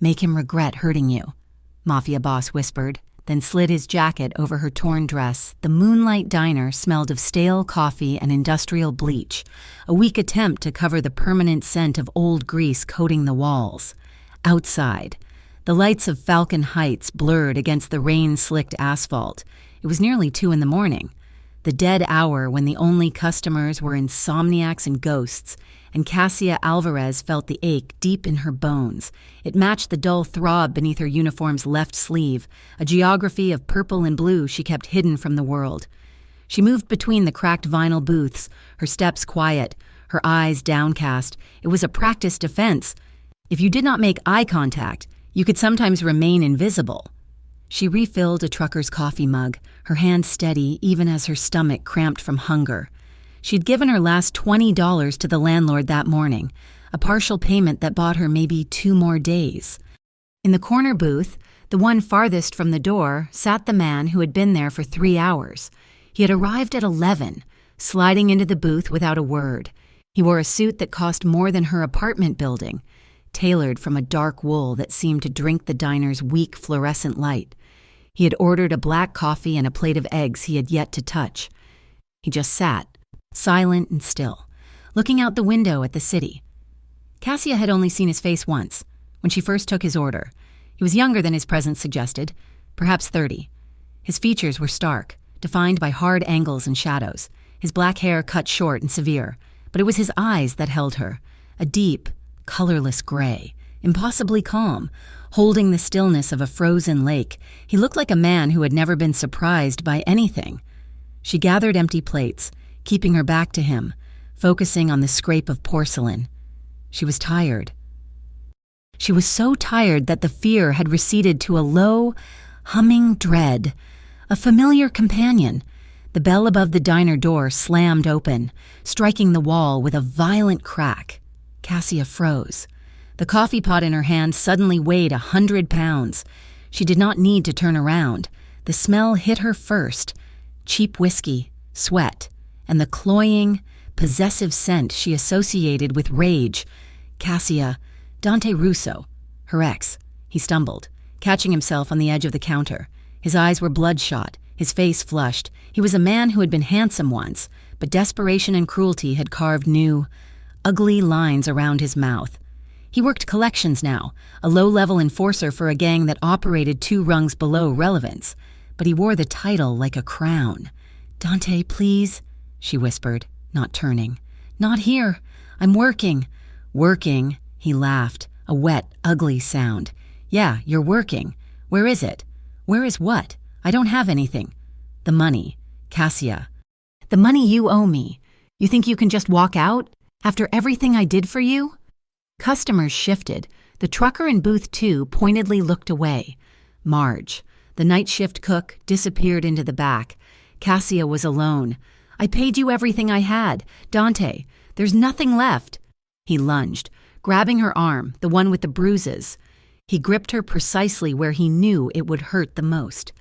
Make him regret hurting you, Mafia boss whispered, then slid his jacket over her torn dress. The Moonlight Diner smelled of stale coffee and industrial bleach, a weak attempt to cover the permanent scent of old grease coating the walls. Outside, the lights of Falcon Heights blurred against the rain-slicked asphalt. It was nearly 2 a.m, the dead hour when the only customers were insomniacs and ghosts, and Cassia Alvarez felt the ache deep in her bones. It matched the dull throb beneath her uniform's left sleeve, a geography of purple and blue she kept hidden from the world. She moved between the cracked vinyl booths, her steps quiet, her eyes downcast. It was a practiced defense. If you did not make eye contact, you could sometimes remain invisible. She refilled a trucker's coffee mug, her hand steady even as her stomach cramped from hunger. She'd given her last $20 to the landlord that morning, a partial payment that bought her maybe 2 more days. In the corner booth, the one farthest from the door, sat the man who had been there for 3 hours. He had arrived at 11, sliding into the booth without a word. He wore a suit that cost more than her apartment building, tailored from a dark wool that seemed to drink the diner's weak fluorescent light. He had ordered a black coffee and a plate of eggs he had yet to touch. He just sat, silent and still, looking out the window at the city. Cassia had only seen his face once, when she first took his order. He was younger than his presence suggested, perhaps 30. His features were stark, defined by hard angles and shadows, his black hair cut short and severe, but it was his eyes that held her, a deep, colorless gray, impossibly calm, holding the stillness of a frozen lake. He looked like a man who had never been surprised by anything. She gathered empty plates, keeping her back to him, focusing on the scrape of porcelain. She was tired. She was so tired that the fear had receded to a low, humming dread, a familiar companion. The bell above the diner door slammed open, striking the wall with a violent crack. Cassia froze. The coffee pot in her hand suddenly weighed 100 pounds. She did not need to turn around. The smell hit her first. Cheap whiskey, sweat, and the cloying, possessive scent she associated with rage. Cassia, Dante Russo, her ex. He stumbled, catching himself on the edge of the counter. His eyes were bloodshot, his face flushed. He was a man who had been handsome once, but desperation and cruelty had carved new, ugly lines around his mouth. He worked collections now, a low-level enforcer for a gang that operated 2 rungs below relevance, but he wore the title like a crown. "Dante, please," she whispered, not turning. "Not here. I'm working." "Working?" He laughed, a wet, ugly sound. "Yeah, you're working. Where is it?" "Where is what? I don't have anything." "The money, Cassia." "The money you owe me. You think you can just walk out? After everything I did for you?" Customers shifted. The trucker in booth 2 pointedly looked away. Marge, the night shift cook, disappeared into the back. Cassia was alone. "I paid you everything I had. Dante, there's nothing left." He lunged, grabbing her arm, the one with the bruises. He gripped her precisely where he knew it would hurt the most.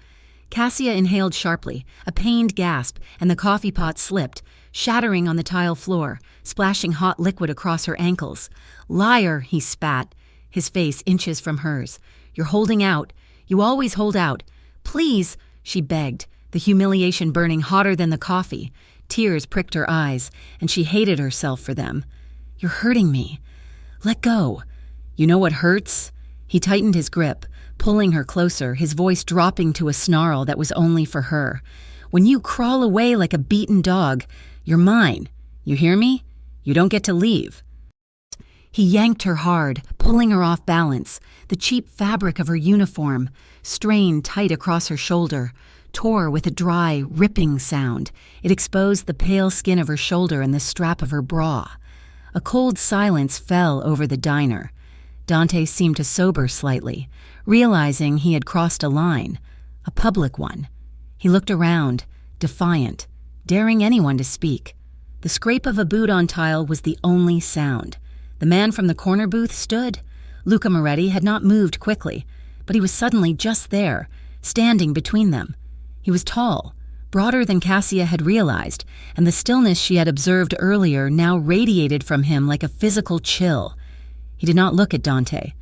Cassia inhaled sharply, a pained gasp, and the coffee pot slipped, shattering on the tile floor, splashing hot liquid across her ankles. "Liar," he spat, his face inches from hers. "You're holding out. You always hold out. Please," she begged, the humiliation burning hotter than the coffee. Tears pricked her eyes, and she hated herself for them. "You're hurting me. Let go." "You know what hurts?" He tightened his grip, pulling her closer, his voice dropping to a snarl that was only for her. "When you crawl away like a beaten dog, you're mine. You hear me? You don't get to leave." He yanked her hard, pulling her off balance. The cheap fabric of her uniform, strained tight across her shoulder, tore with a dry, ripping sound. It exposed the pale skin of her shoulder and the strap of her bra. A cold silence fell over the diner. Dante seemed to sober slightly, realizing he had crossed a line, a public one. He looked around, defiant, daring anyone to speak. The scrape of a boot on tile was the only sound. The man from the corner booth stood. Luca Moretti had not moved quickly, but he was suddenly just there, standing between them. He was tall, broader than Cassia had realized, and the stillness she had observed earlier now radiated from him like a physical chill. He did not look at Dante.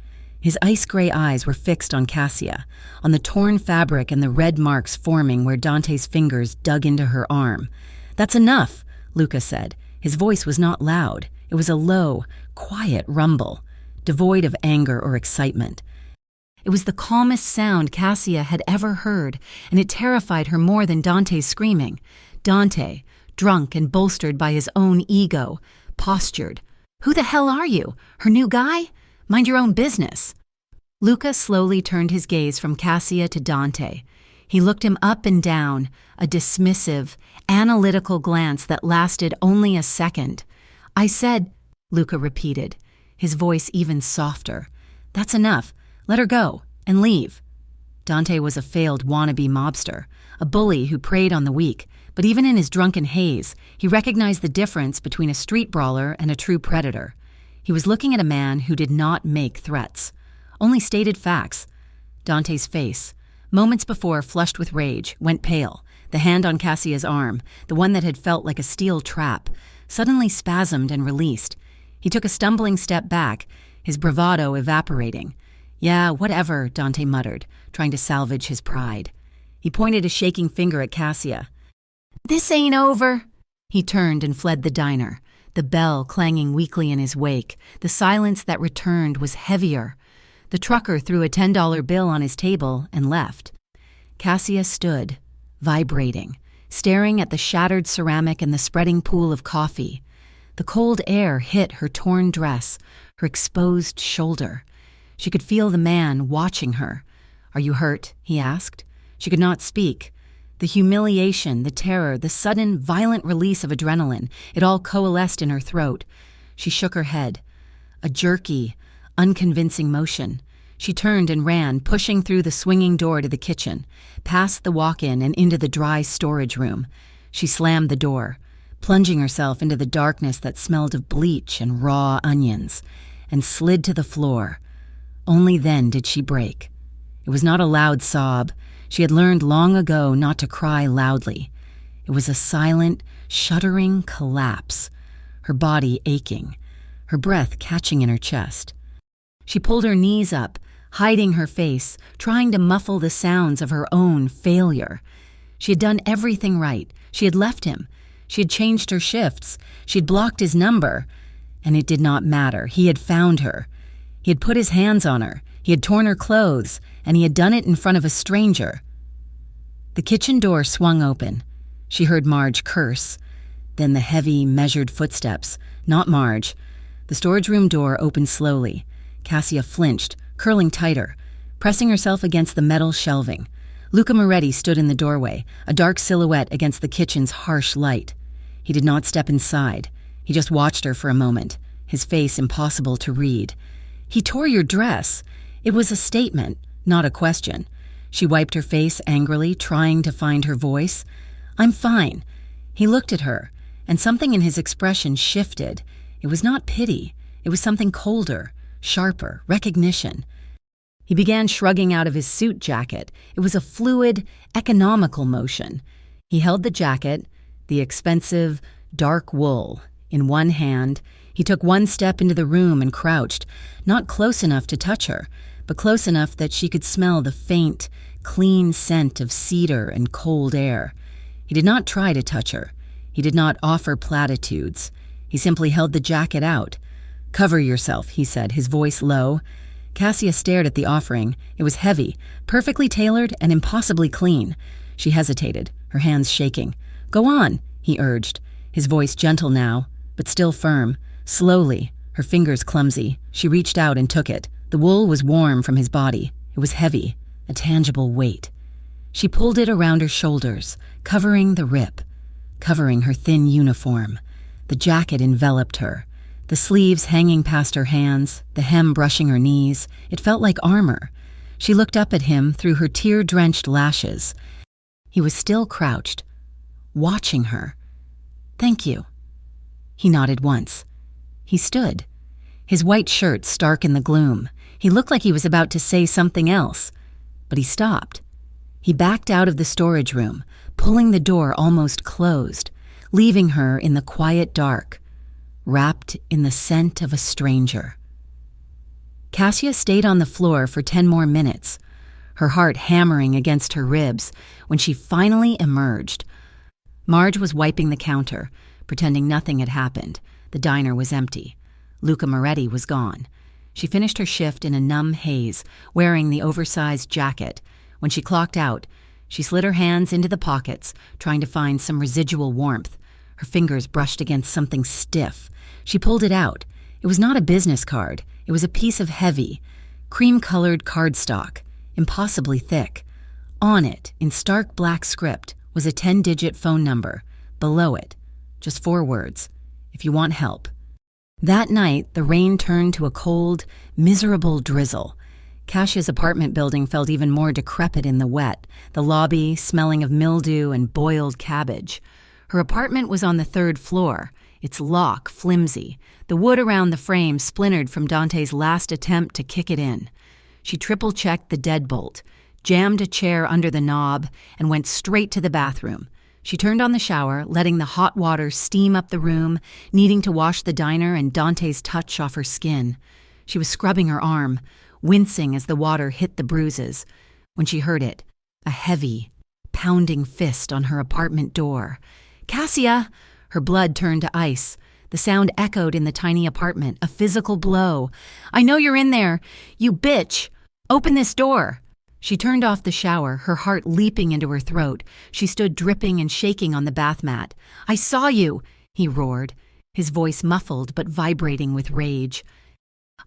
His ice-gray eyes were fixed on Cassia, on the torn fabric and the red marks forming where Dante's fingers dug into her arm. "That's enough," Luca said. His voice was not loud. It was a low, quiet rumble, devoid of anger or excitement. It was the calmest sound Cassia had ever heard, and it terrified her more than Dante's screaming. Dante, drunk and bolstered by his own ego, postured. "Who the hell are you? Her new guy? Mind your own business." Luca slowly turned his gaze from Cassia to Dante. He looked him up and down, a dismissive, analytical glance that lasted only a second. "I said," Luca repeated, his voice even softer. "That's enough. Let her go, and leave." Dante was a failed wannabe mobster, a bully who preyed on the weak, but even in his drunken haze, he recognized the difference between a street brawler and a true predator. He was looking at a man who did not make threats, only stated facts. Dante's face, moments before flushed with rage, went pale. The hand on Cassia's arm, the one that had felt like a steel trap, suddenly spasmed and released. He took a stumbling step back, his bravado evaporating. "Yeah, whatever," Dante muttered, trying to salvage his pride. He pointed a shaking finger at Cassia. "This ain't over." He turned and fled the diner, the bell clanging weakly in his wake. The silence that returned was heavier. The trucker threw a $10 bill on his table and left. Cassia stood, vibrating, staring at the shattered ceramic and the spreading pool of coffee. The cold air hit her torn dress, her exposed shoulder. She could feel the man watching her. "Are you hurt?" he asked. She could not speak. The humiliation, the terror, the sudden, violent release of adrenaline, it all coalesced in her throat. She shook her head. A jerky, unconvincing motion. She turned and ran, pushing through the swinging door to the kitchen, past the walk-in and into the dry storage room. She slammed the door, plunging herself into the darkness that smelled of bleach and raw onions, and slid to the floor. Only then did she break. It was not a loud sob. She had learned long ago not to cry loudly. It was a silent, shuddering collapse, her body aching, her breath catching in her chest. She pulled her knees up, hiding her face, trying to muffle the sounds of her own failure. She had done everything right. She had left him. She had changed her shifts. She had blocked his number. And it did not matter. He had found her. He had put his hands on her. He had torn her clothes, and he had done it in front of a stranger. The kitchen door swung open. She heard Marge curse. Then the heavy, measured footsteps. Not Marge. The storage room door opened slowly. Cassia flinched, curling tighter, pressing herself against the metal shelving. Luca Moretti stood in the doorway, a dark silhouette against the kitchen's harsh light. He did not step inside. He just watched her for a moment, his face impossible to read. "He tore your dress." It was a statement, not a question. She wiped her face angrily, trying to find her voice. "I'm fine." He looked at her, and something in his expression shifted. It was not pity. It was something colder, sharper, recognition. He began shrugging out of his suit jacket. It was a fluid, economical motion. He held the jacket, the expensive, dark wool, in one hand. He took one step into the room and crouched, not close enough to touch her, but close enough that she could smell the faint, clean scent of cedar and cold air. He did not try to touch her. He did not offer platitudes. He simply held the jacket out. "Cover yourself," he said, his voice low. Cassia stared at the offering. It was heavy, perfectly tailored, and impossibly clean. She hesitated, her hands shaking. "Go on," he urged, his voice gentle now, but still firm. Slowly, her fingers clumsy, she reached out and took it. The wool was warm from his body. It was heavy, a tangible weight. She pulled it around her shoulders, covering the rip, covering her thin uniform. The jacket enveloped her, the sleeves hanging past her hands, the hem brushing her knees. It felt like armor. She looked up at him through her tear-drenched lashes. He was still crouched, watching her. "Thank you." He nodded once. He stood, his white shirt stark in the gloom. He looked like he was about to say something else, but he stopped. He backed out of the storage room, pulling the door almost closed, leaving her in the quiet dark, wrapped in the scent of a stranger. Cassia stayed on the floor for 10 more minutes, her heart hammering against her ribs, when she finally emerged. Marge was wiping the counter, pretending nothing had happened. The diner was empty. Luca Moretti was gone. She finished her shift in a numb haze, wearing the oversized jacket. When she clocked out, she slid her hands into the pockets, trying to find some residual warmth. Her fingers brushed against something stiff. She pulled it out. It was not a business card. It was a piece of heavy, cream-colored cardstock, impossibly thick. On it, in stark black script, was a 10-digit phone number. Below it, just 4 words: if you want help. That night, the rain turned to a cold, miserable drizzle. Cassia's apartment building felt even more decrepit in the wet, the lobby smelling of mildew and boiled cabbage. Her apartment was on the 3rd floor, its lock flimsy, the wood around the frame splintered from Dante's last attempt to kick it in. She triple-checked the deadbolt, jammed a chair under the knob, and went straight to the bathroom. She turned on the shower, letting the hot water steam up the room, needing to wash the diner and Dante's touch off her skin. She was scrubbing her arm, wincing as the water hit the bruises, when she heard it, a heavy, pounding fist on her apartment door. "Cassia!" Her blood turned to ice. The sound echoed in the tiny apartment, a physical blow. "I know you're in there! You bitch! Open this door!" She turned off the shower, her heart leaping into her throat. She stood dripping and shaking on the bath mat. "I saw you!" he roared, his voice muffled but vibrating with rage.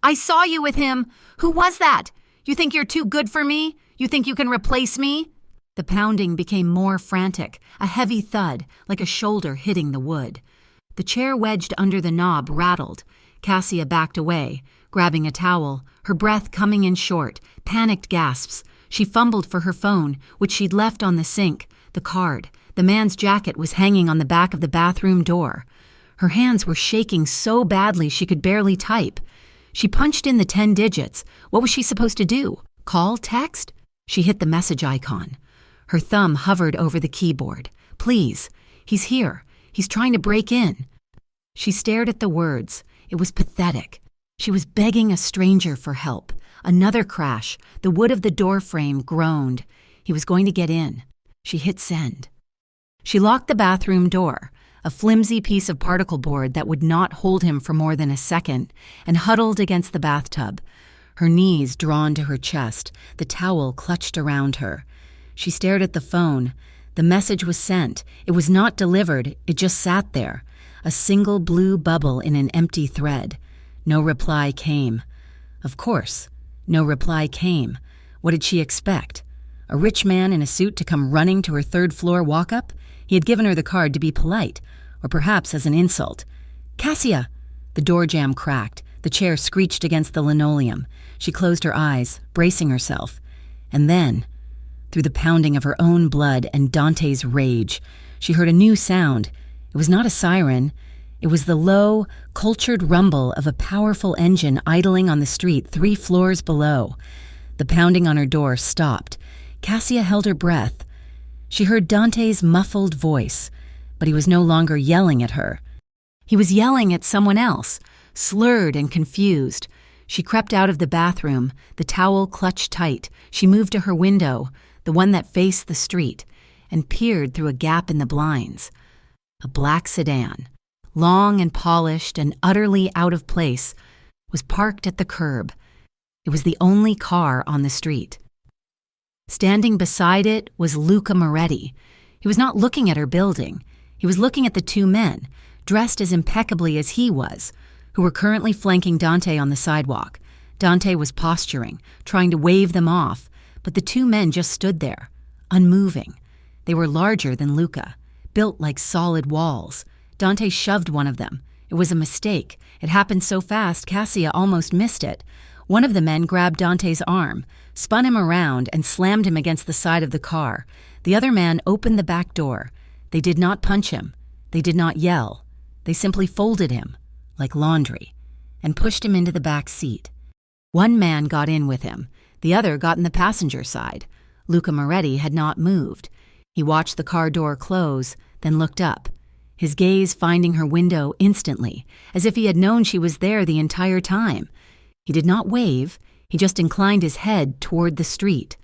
"I saw you with him! Who was that? You think you're too good for me? You think you can replace me?" The pounding became more frantic, a heavy thud, like a shoulder hitting the wood. The chair wedged under the knob rattled. Cassia backed away, grabbing a towel, her breath coming in short, panicked gasps. She fumbled for her phone, which she'd left on the sink, the card. The man's jacket was hanging on the back of the bathroom door. Her hands were shaking so badly she could barely type. She punched in the 10 digits. What was she supposed to do? Call? Text? She hit the message icon. Her thumb hovered over the keyboard. "Please, he's here. He's trying to break in." She stared at the words. It was pathetic. She was begging a stranger for help. Another crash. The wood of the door frame groaned. He was going to get in. She hit send. She locked the bathroom door, a flimsy piece of particle board that would not hold him for more than a second, and huddled against the bathtub, her knees drawn to her chest, the towel clutched around her. She stared at the phone. The message was sent. It was not delivered. It just sat there, a single blue bubble in an empty thread. No reply came. Of course, no reply came. What did she expect? A rich man in a suit to come running to her 3rd-floor walk-up? He had given her the card to be polite, or perhaps as an insult. "Cassia!" The door jamb cracked. The chair screeched against the linoleum. She closed her eyes, bracing herself. And then, through the pounding of her own blood and Dante's rage, she heard a new sound. It was not a siren. It was the low, cultured rumble of a powerful engine idling on the street 3 floors below. The pounding on her door stopped. Cassia held her breath. She heard Dante's muffled voice, but he was no longer yelling at her. He was yelling at someone else, slurred and confused. She crept out of the bathroom, the towel clutched tight. She moved to her window, the one that faced the street, and peered through a gap in the blinds. A black sedan, long and polished and utterly out of place, was parked at the curb. It was the only car on the street. Standing beside it was Luca Moretti. He was not looking at her building. He was looking at the 2 men, dressed as impeccably as he was, who were currently flanking Dante on the sidewalk. Dante was posturing, trying to wave them off, but the 2 men just stood there, unmoving. They were larger than Luca, built like solid walls. Dante shoved one of them. It was a mistake. It happened so fast, Cassia almost missed it. One of the men grabbed Dante's arm, spun him around, and slammed him against the side of the car. The other man opened the back door. They did not punch him. They did not yell. They simply folded him, like laundry, and pushed him into the back seat. One man got in with him. The other got in the passenger side. Luca Moretti had not moved. He watched the car door close, then looked up, his gaze finding her window instantly, as if he had known she was there the entire time. He did not wave, he just inclined his head toward the street.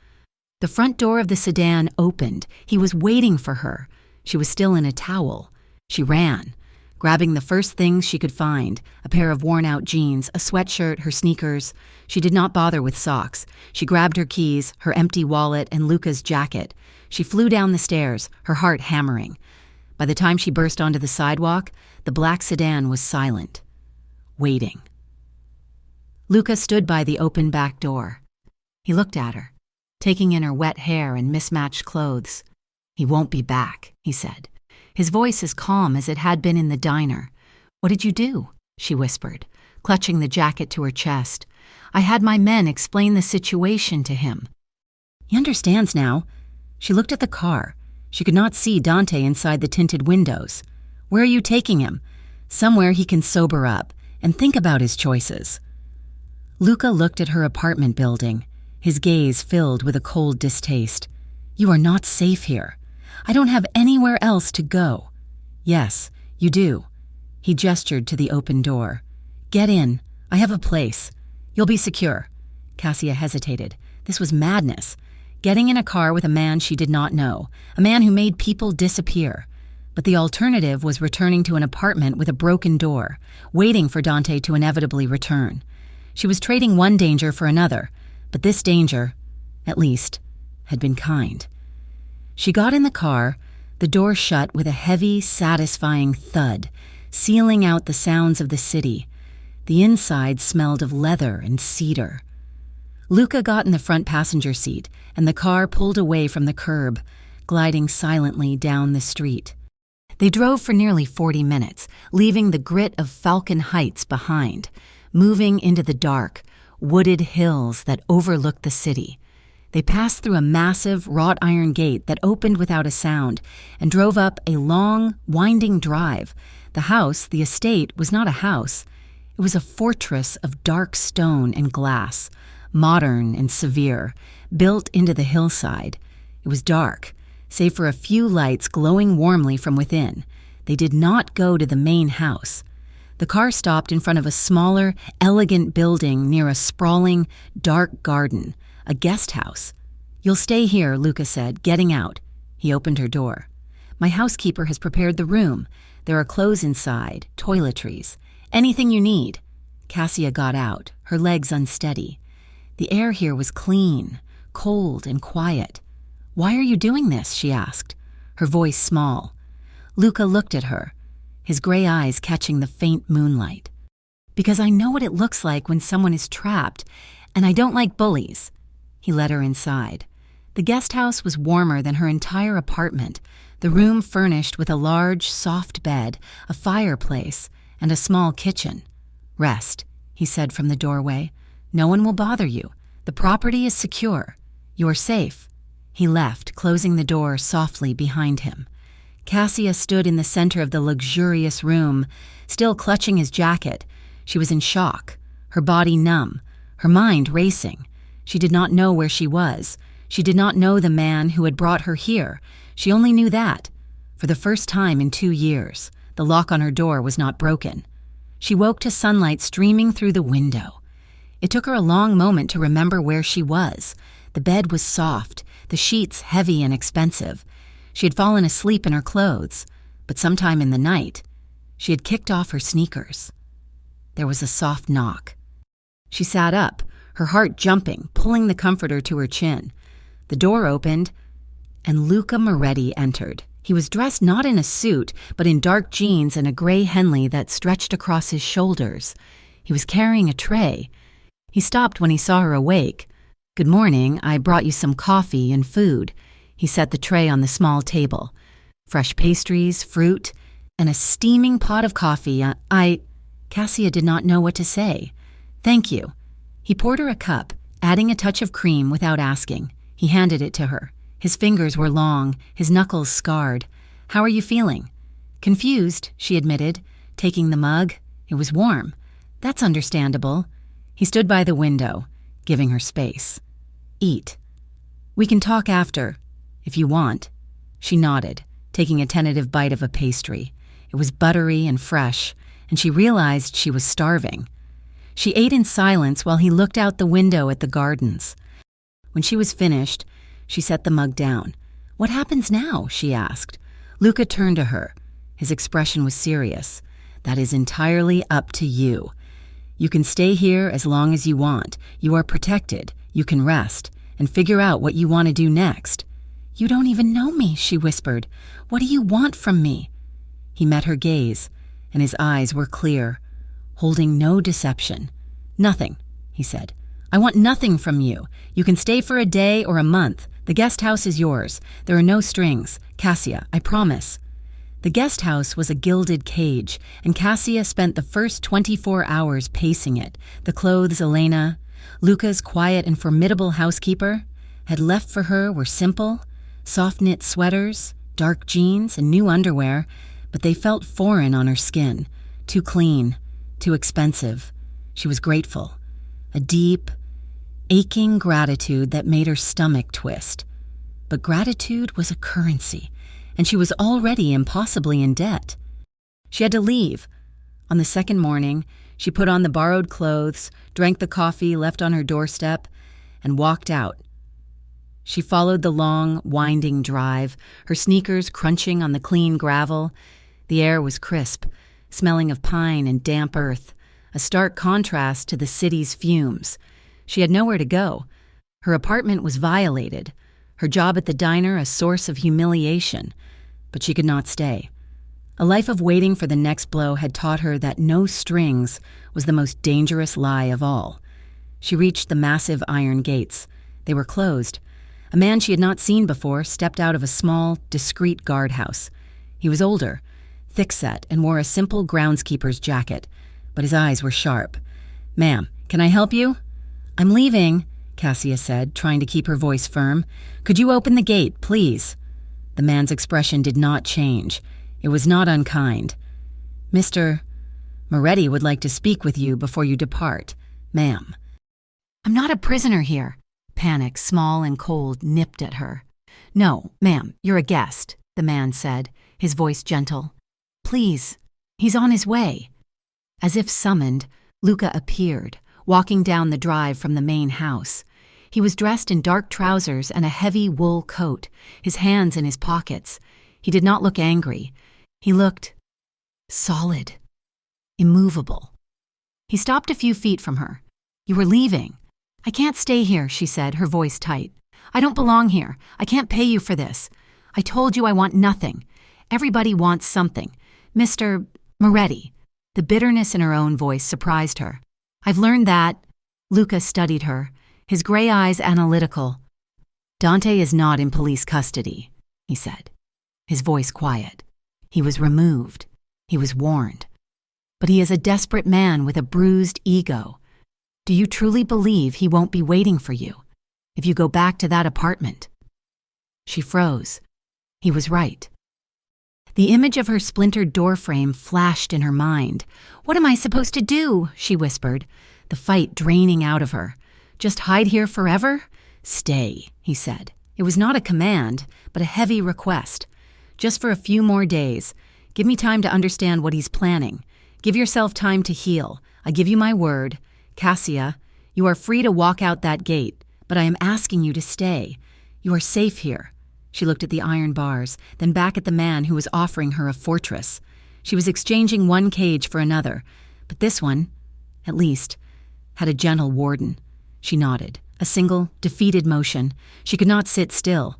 The front door of the sedan opened. He was waiting for her. She was still in a towel. She ran, grabbing the first things she could find, a pair of worn-out jeans, a sweatshirt, her sneakers. She did not bother with socks. She grabbed her keys, her empty wallet, and Luca's jacket. She flew down the stairs, her heart hammering. By the time she burst onto the sidewalk, the black sedan was silent, waiting. Luca stood by the open back door. He looked at her, taking in her wet hair and mismatched clothes. "He won't be back," he said, his voice as calm as it had been in the diner. "What did you do?" she whispered, clutching the jacket to her chest. "I had my men explain the situation to him." "He understands now." She looked at the car. She could not see Dante inside the tinted windows. "Where are you taking him?" "Somewhere he can sober up and think about his choices." Luca looked at her apartment building, his gaze filled with a cold distaste. "You are not safe here. I don't have anywhere else to go." "Yes, you do." He gestured to the open door. "Get in. I have a place. You'll be secure." Cassia hesitated. This was madness. Getting in a car with a man she did not know, a man who made people disappear. But the alternative was returning to an apartment with a broken door, waiting for Dante to inevitably return. She was trading one danger for another, but this danger, at least, had been kind. She got in the car, the door shut with a heavy, satisfying thud, sealing out the sounds of the city. The inside smelled of leather and cedar. Luca got in the front passenger seat, and the car pulled away from the curb, gliding silently down the street. They drove for nearly 40 minutes, leaving the grit of Falcon Heights behind, moving into the dark, wooded hills that overlooked the city. They passed through a massive wrought iron gate that opened without a sound and drove up a long, winding drive. The house, the estate, was not a house. It was a fortress of dark stone and glass, modern and severe, built into the hillside. It was dark, save for a few lights glowing warmly from within. They did not go to the main house. The car stopped in front of a smaller, elegant building near a sprawling, dark garden. A guest house. "You'll stay here," Luca said, getting out. He opened her door. "My housekeeper has prepared the room. There are clothes inside, toiletries, anything you need." Cassia got out, her legs unsteady. The air here was clean, cold, and quiet. "Why are you doing this?" she asked, her voice small. Luca looked at her, his gray eyes catching the faint moonlight. "Because I know what it looks like when someone is trapped, and I don't like bullies." He led her inside. The guest house was warmer than her entire apartment, the room furnished with a large, soft bed, a fireplace, and a small kitchen. "Rest," he said from the doorway. "No one will bother you. The property is secure. You are safe." He left, closing the door softly behind him. Cassia stood in the center of the luxurious room, still clutching his jacket. She was in shock, her body numb, her mind racing. She did not know where she was. She did not know the man who had brought her here. She only knew that, for the first time in 2 years, the lock on her door was not broken. She woke to sunlight streaming through the window. It took her a long moment to remember where she was. The bed was soft, the sheets heavy and expensive. She had fallen asleep in her clothes, but sometime in the night, she had kicked off her sneakers. There was a soft knock. She sat up, her heart jumping, pulling the comforter to her chin. The door opened, and Luca Moretti entered. He was dressed not in a suit, but in dark jeans and a gray Henley that stretched across his shoulders. He was carrying a tray. He stopped when he saw her awake. "Good morning, I brought you some coffee and food." He set the tray on the small table. Fresh pastries, fruit, and a steaming pot of coffee. Cassia did not know what to say. "Thank you." He poured her a cup, adding a touch of cream without asking. He handed it to her. His fingers were long, his knuckles scarred. "How are you feeling?" "Confused," she admitted, taking the mug. It was warm. "That's understandable." He stood by the window, giving her space. "Eat. We can talk after, if you want." She nodded, taking a tentative bite of a pastry. It was buttery and fresh, and she realized she was starving. She ate in silence while he looked out the window at the gardens. When she was finished, she set the mug down. "What happens now?" she asked. Luca turned to her. His expression was serious. "That is entirely up to you. You can stay here as long as you want. You are protected. You can rest and figure out what you want to do next." "You don't even know me," she whispered. "What do you want from me?" He met her gaze, and his eyes were clear, holding no deception. "Nothing," he said. "I want nothing from you. You can stay for a day or a month. The guest house is yours. There are no strings. Cassia, I promise." The guest house was a gilded cage, and Cassia spent the first 24 hours pacing it. The clothes Elena, Luca's quiet and formidable housekeeper, had left for her were simple, soft-knit sweaters, dark jeans, and new underwear, but they felt foreign on her skin, too clean, too expensive. She was grateful, a deep, aching gratitude that made her stomach twist. But gratitude was a currency, and she was already impossibly in debt. She had to leave. On the second morning, she put on the borrowed clothes, drank the coffee left on her doorstep, and walked out. She followed the long, winding drive, her sneakers crunching on the clean gravel. The air was crisp, smelling of pine and damp earth, a stark contrast to the city's fumes. She had nowhere to go. Her apartment was violated, her job at the diner a source of humiliation, but she could not stay. A life of waiting for the next blow had taught her that no strings was the most dangerous lie of all. She reached the massive iron gates. They were closed. A man she had not seen before stepped out of a small, discreet guardhouse. He was older, thick-set, and wore a simple groundskeeper's jacket, but his eyes were sharp. "Ma'am, can I help you?" "I'm leaving," Cassia said, trying to keep her voice firm. "Could you open the gate, please?" The man's expression did not change. It was not unkind. "Mr. Moretti would like to speak with you before you depart, ma'am." "I'm not a prisoner here." Panic, small and cold, nipped at her. "No, ma'am, you're a guest," the man said, his voice gentle. "Please, he's on his way." As if summoned, Luca appeared, walking down the drive from the main house. He was dressed in dark trousers and a heavy wool coat, his hands in his pockets. He did not look angry. He looked solid, immovable. He stopped a few feet from her. "You were leaving." "I can't stay here," she said, her voice tight. "I don't belong here. I can't pay you for this. I told you I want nothing. Everybody wants something. Mr. Moretti." The bitterness in her own voice surprised her. "I've learned that." Luca studied her, his gray eyes analytical. "Dante is not in police custody," he said, his voice quiet. "He was removed. He was warned. But he is a desperate man with a bruised ego. Do you truly believe he won't be waiting for you if you go back to that apartment?" She froze. He was right. The image of her splintered doorframe flashed in her mind. "What am I supposed to do?" she whispered, the fight draining out of her. "Just hide here forever?" "Stay," he said. It was not a command, but a heavy request. "Just for a few more days. Give me time to understand what he's planning. Give yourself time to heal. I give you my word. Cassia, you are free to walk out that gate, but I am asking you to stay. You are safe here." She looked at the iron bars, then back at the man who was offering her a fortress. She was exchanging one cage for another, but this one, at least, had a gentle warden. She nodded, a single, defeated motion. She could not sit still.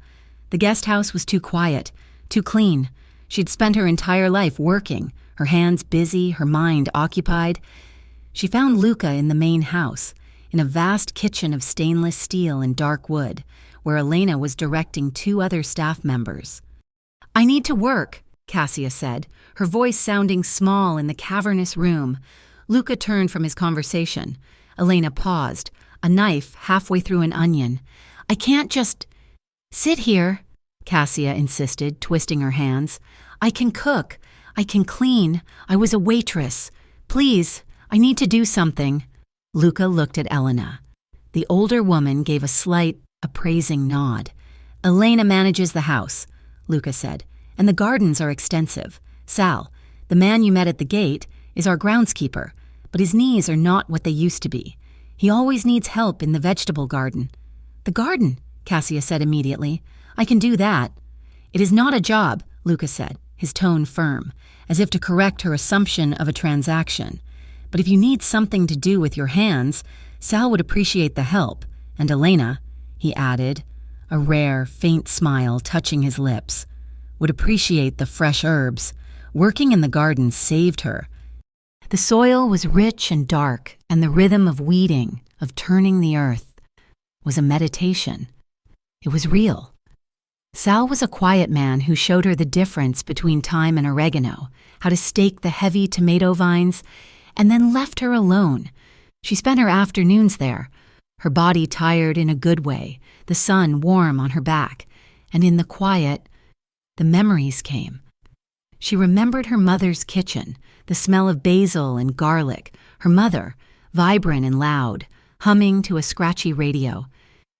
The guest house was too quiet, too clean. She'd spent her entire life working, her hands busy, her mind occupied. She found Luca in the main house, in a vast kitchen of stainless steel and dark wood, where Elena was directing 2 other staff members. "I need to work," Cassia said, her voice sounding small in the cavernous room. Luca turned from his conversation. Elena paused, a knife halfway through an onion. "I can't just sit here," Cassia insisted, twisting her hands. "I can cook. I can clean. I was a waitress. Please, I need to do something." Luca looked at Elena. The older woman gave a slight, appraising nod. "Elena manages the house," Luca said, "and the gardens are extensive. Sal, the man you met at the gate, is our groundskeeper, but his knees are not what they used to be. He always needs help in the vegetable garden." "The garden," Cassia said immediately. "I can do that." "It is not a job," Luca said, his tone firm, as if to correct her assumption of a transaction. "But if you need something to do with your hands, Sal would appreciate the help. And Elena," he added, a rare, faint smile touching his lips, "would appreciate the fresh herbs. Working in the garden saved her. The soil was rich and dark, and the rhythm of weeding, of turning the earth, was a meditation. It was real." Sal was a quiet man who showed her the difference between thyme and oregano, how to stake the heavy tomato vines, and then left her alone. She spent her afternoons there, her body tired in a good way, the sun warm on her back, and in the quiet, the memories came. She remembered her mother's kitchen, the smell of basil and garlic, her mother, vibrant and loud, humming to a scratchy radio.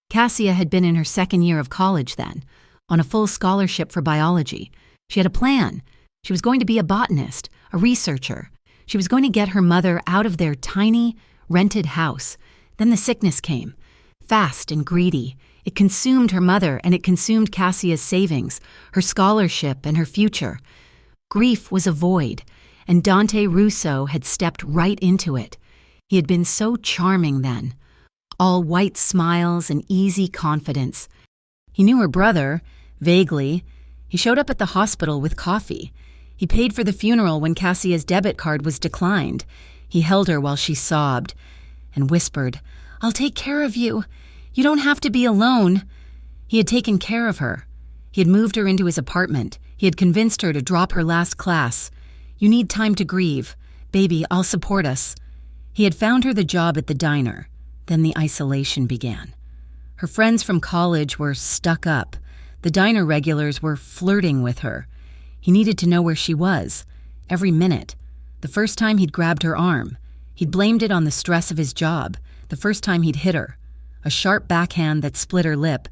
Cassia had been in her second year of college then, on a full scholarship for biology. She had a plan. She was going to be a botanist, a researcher. She was going to get her mother out of their tiny, rented house. Then the sickness came, fast and greedy. It consumed her mother, and it consumed Cassia's savings, her scholarship, and her future. Grief was a void, and Dante Russo had stepped right into it. He had been so charming then, all white smiles and easy confidence. He knew her brother, vaguely. He showed up at the hospital with coffee. He paid for the funeral when Cassia's debit card was declined. He held her while she sobbed and whispered, "I'll take care of you. You don't have to be alone." He had taken care of her. He had moved her into his apartment. He had convinced her to drop her last class. "You need time to grieve. Baby, I'll support us." He had found her the job at the diner. Then the isolation began. Her friends from college were stuck up. The diner regulars were flirting with her. He needed to know where she was, every minute. The first time he'd grabbed her arm. He'd blamed it on the stress of his job. The first time he'd hit her. A sharp backhand that split her lip.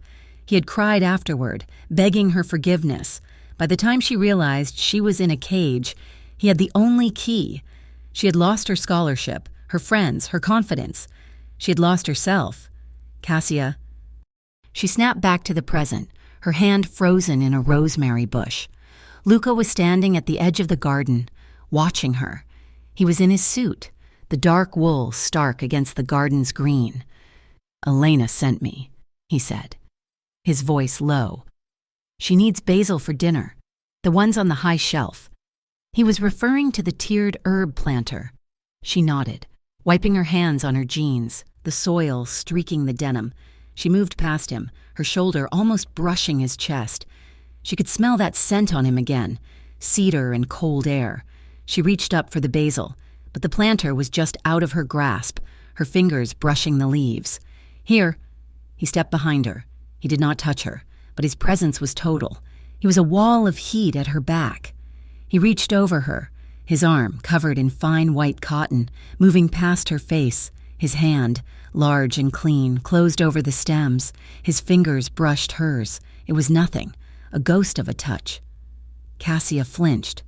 He had cried afterward, begging her forgiveness. By the time she realized she was in a cage, he had the only key. She had lost her scholarship, her friends, her confidence. She had lost herself. "Cassia." She snapped back to the present, her hand frozen in a rosemary bush. Luca was standing at the edge of the garden, watching her. He was in his suit, the dark wool stark against the garden's green. "Elena sent me," he said, his voice low. "She needs basil for dinner, the ones on the high shelf." He was referring to the tiered herb planter. She nodded, wiping her hands on her jeans, the soil streaking the denim. She moved past him, her shoulder almost brushing his chest. She could smell that scent on him again, cedar and cold air. She reached up for the basil, but the planter was just out of her grasp, her fingers brushing the leaves. "Here." He stepped behind her. He did not touch her, but his presence was total. He was a wall of heat at her back. He reached over her, his arm covered in fine white cotton, moving past her face, his hand, large and clean, closed over the stems. His fingers brushed hers. It was nothing, a ghost of a touch. Cassia flinched.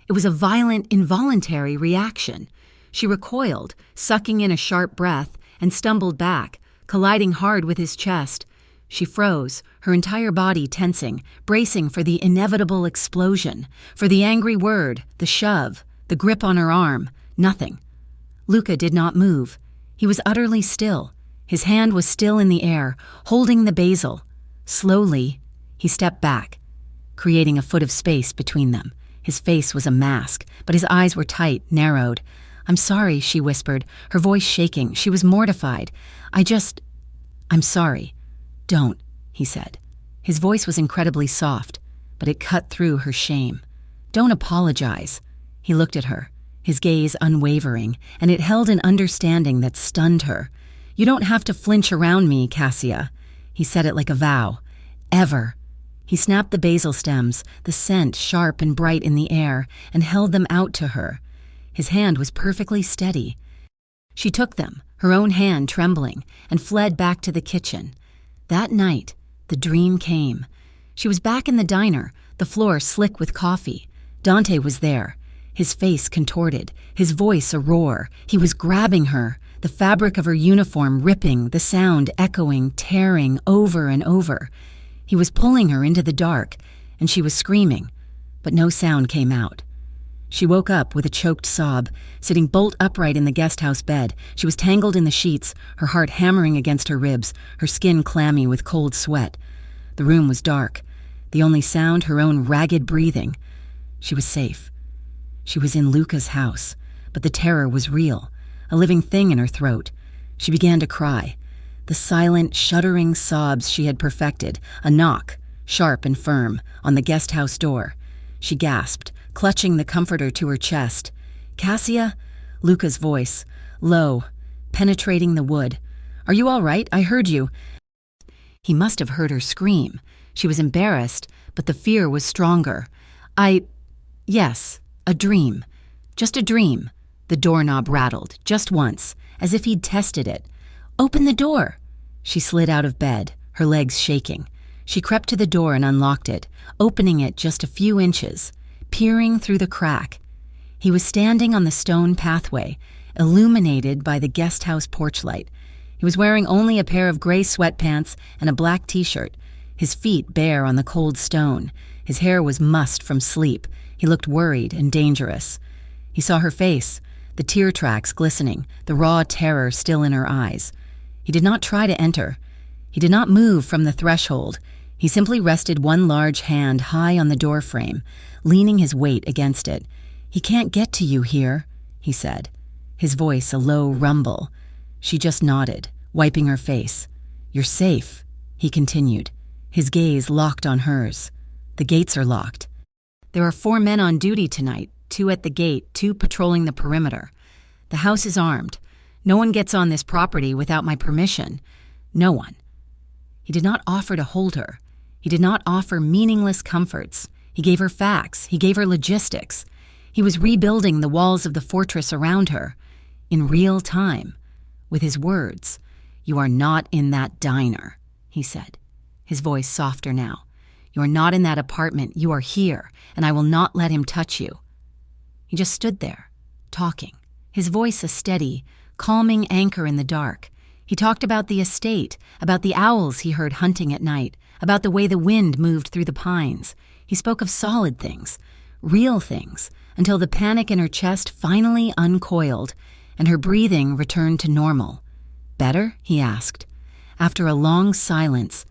It was a violent, involuntary reaction. She recoiled, sucking in a sharp breath, and stumbled back, colliding hard with his chest. She froze, her entire body tensing, bracing for the inevitable explosion, for the angry word, the shove, the grip on her arm. Nothing. Luca did not move. He was utterly still. His hand was still in the air, holding the basil. Slowly, he stepped back, creating a foot of space between them. His face was a mask, but his eyes were tight, narrowed. "I'm sorry," she whispered, her voice shaking. She was mortified. "I'm sorry." "Don't," he said. His voice was incredibly soft, but it cut through her shame. "Don't apologize." He looked at her, his gaze unwavering, and it held an understanding that stunned her. "You don't have to flinch around me, Cassia." He said it like a vow. "Ever." He snapped the basil stems, the scent sharp and bright in the air, and held them out to her. His hand was perfectly steady. She took them, her own hand trembling, and fled back to the kitchen. That night, the dream came. She was back in the diner, the floor slick with coffee. Dante was there. his face contorted, his voice a roar. He was grabbing her, the fabric of her uniform ripping, the sound echoing, tearing over and over. He was pulling her into the dark, and she was screaming, but no sound came out. She woke up with a choked sob, sitting bolt upright in the guest house bed. She was tangled in the sheets, her heart hammering against her ribs, her skin clammy with cold sweat. The room was dark, the only sound her own ragged breathing. She was safe. She was in Luca's house, but the terror was real, a living thing in her throat. She began to cry. The silent, shuddering sobs she had perfected, a knock, sharp and firm, on the guest house door. She gasped, clutching the comforter to her chest. "Cassia?" Luca's voice, low, penetrating the wood. "Are you all right? I heard you." He must have heard her scream. She was embarrassed, but the fear was stronger. Yes, a dream. Just a dream." The doorknob rattled, just once, as if he'd tested it. "Open the door." She slid out of bed, her legs shaking. She crept to the door and unlocked it, opening it just a few inches, peering through the crack. He was standing on the stone pathway, illuminated by the guest house porch light. He was wearing only a pair of gray sweatpants and a black t-shirt, his feet bare on the cold stone. His hair was mussed from sleep. He looked worried and dangerous. He saw her face, the tear tracks glistening, the raw terror still in her eyes. He did not try to enter. He did not move from the threshold. He simply rested one large hand high on the doorframe, leaning his weight against it. "He can't get to you here," he said, his voice a low rumble. She just nodded, wiping her face. "You're safe," he continued, his gaze locked on hers. "The gates are locked. There are 4 men on duty tonight, 2 at the gate, 2 patrolling the perimeter. The house is armed. No one gets on this property without my permission. No one." He did not offer to hold her. He did not offer meaningless comforts. He gave her facts. He gave her logistics. He was rebuilding the walls of the fortress around her, in real time, with his words. "You are not in that diner," he said, his voice softer now. "You are not in that apartment. You are here, and I will not let him touch you." He just stood there, talking, his voice a steady, calming anchor in the dark. He talked about the estate, about the owls he heard hunting at night, about the way the wind moved through the pines. He spoke of solid things, real things, until the panic in her chest finally uncoiled, and her breathing returned to normal. "Better?" he asked. After a long silence,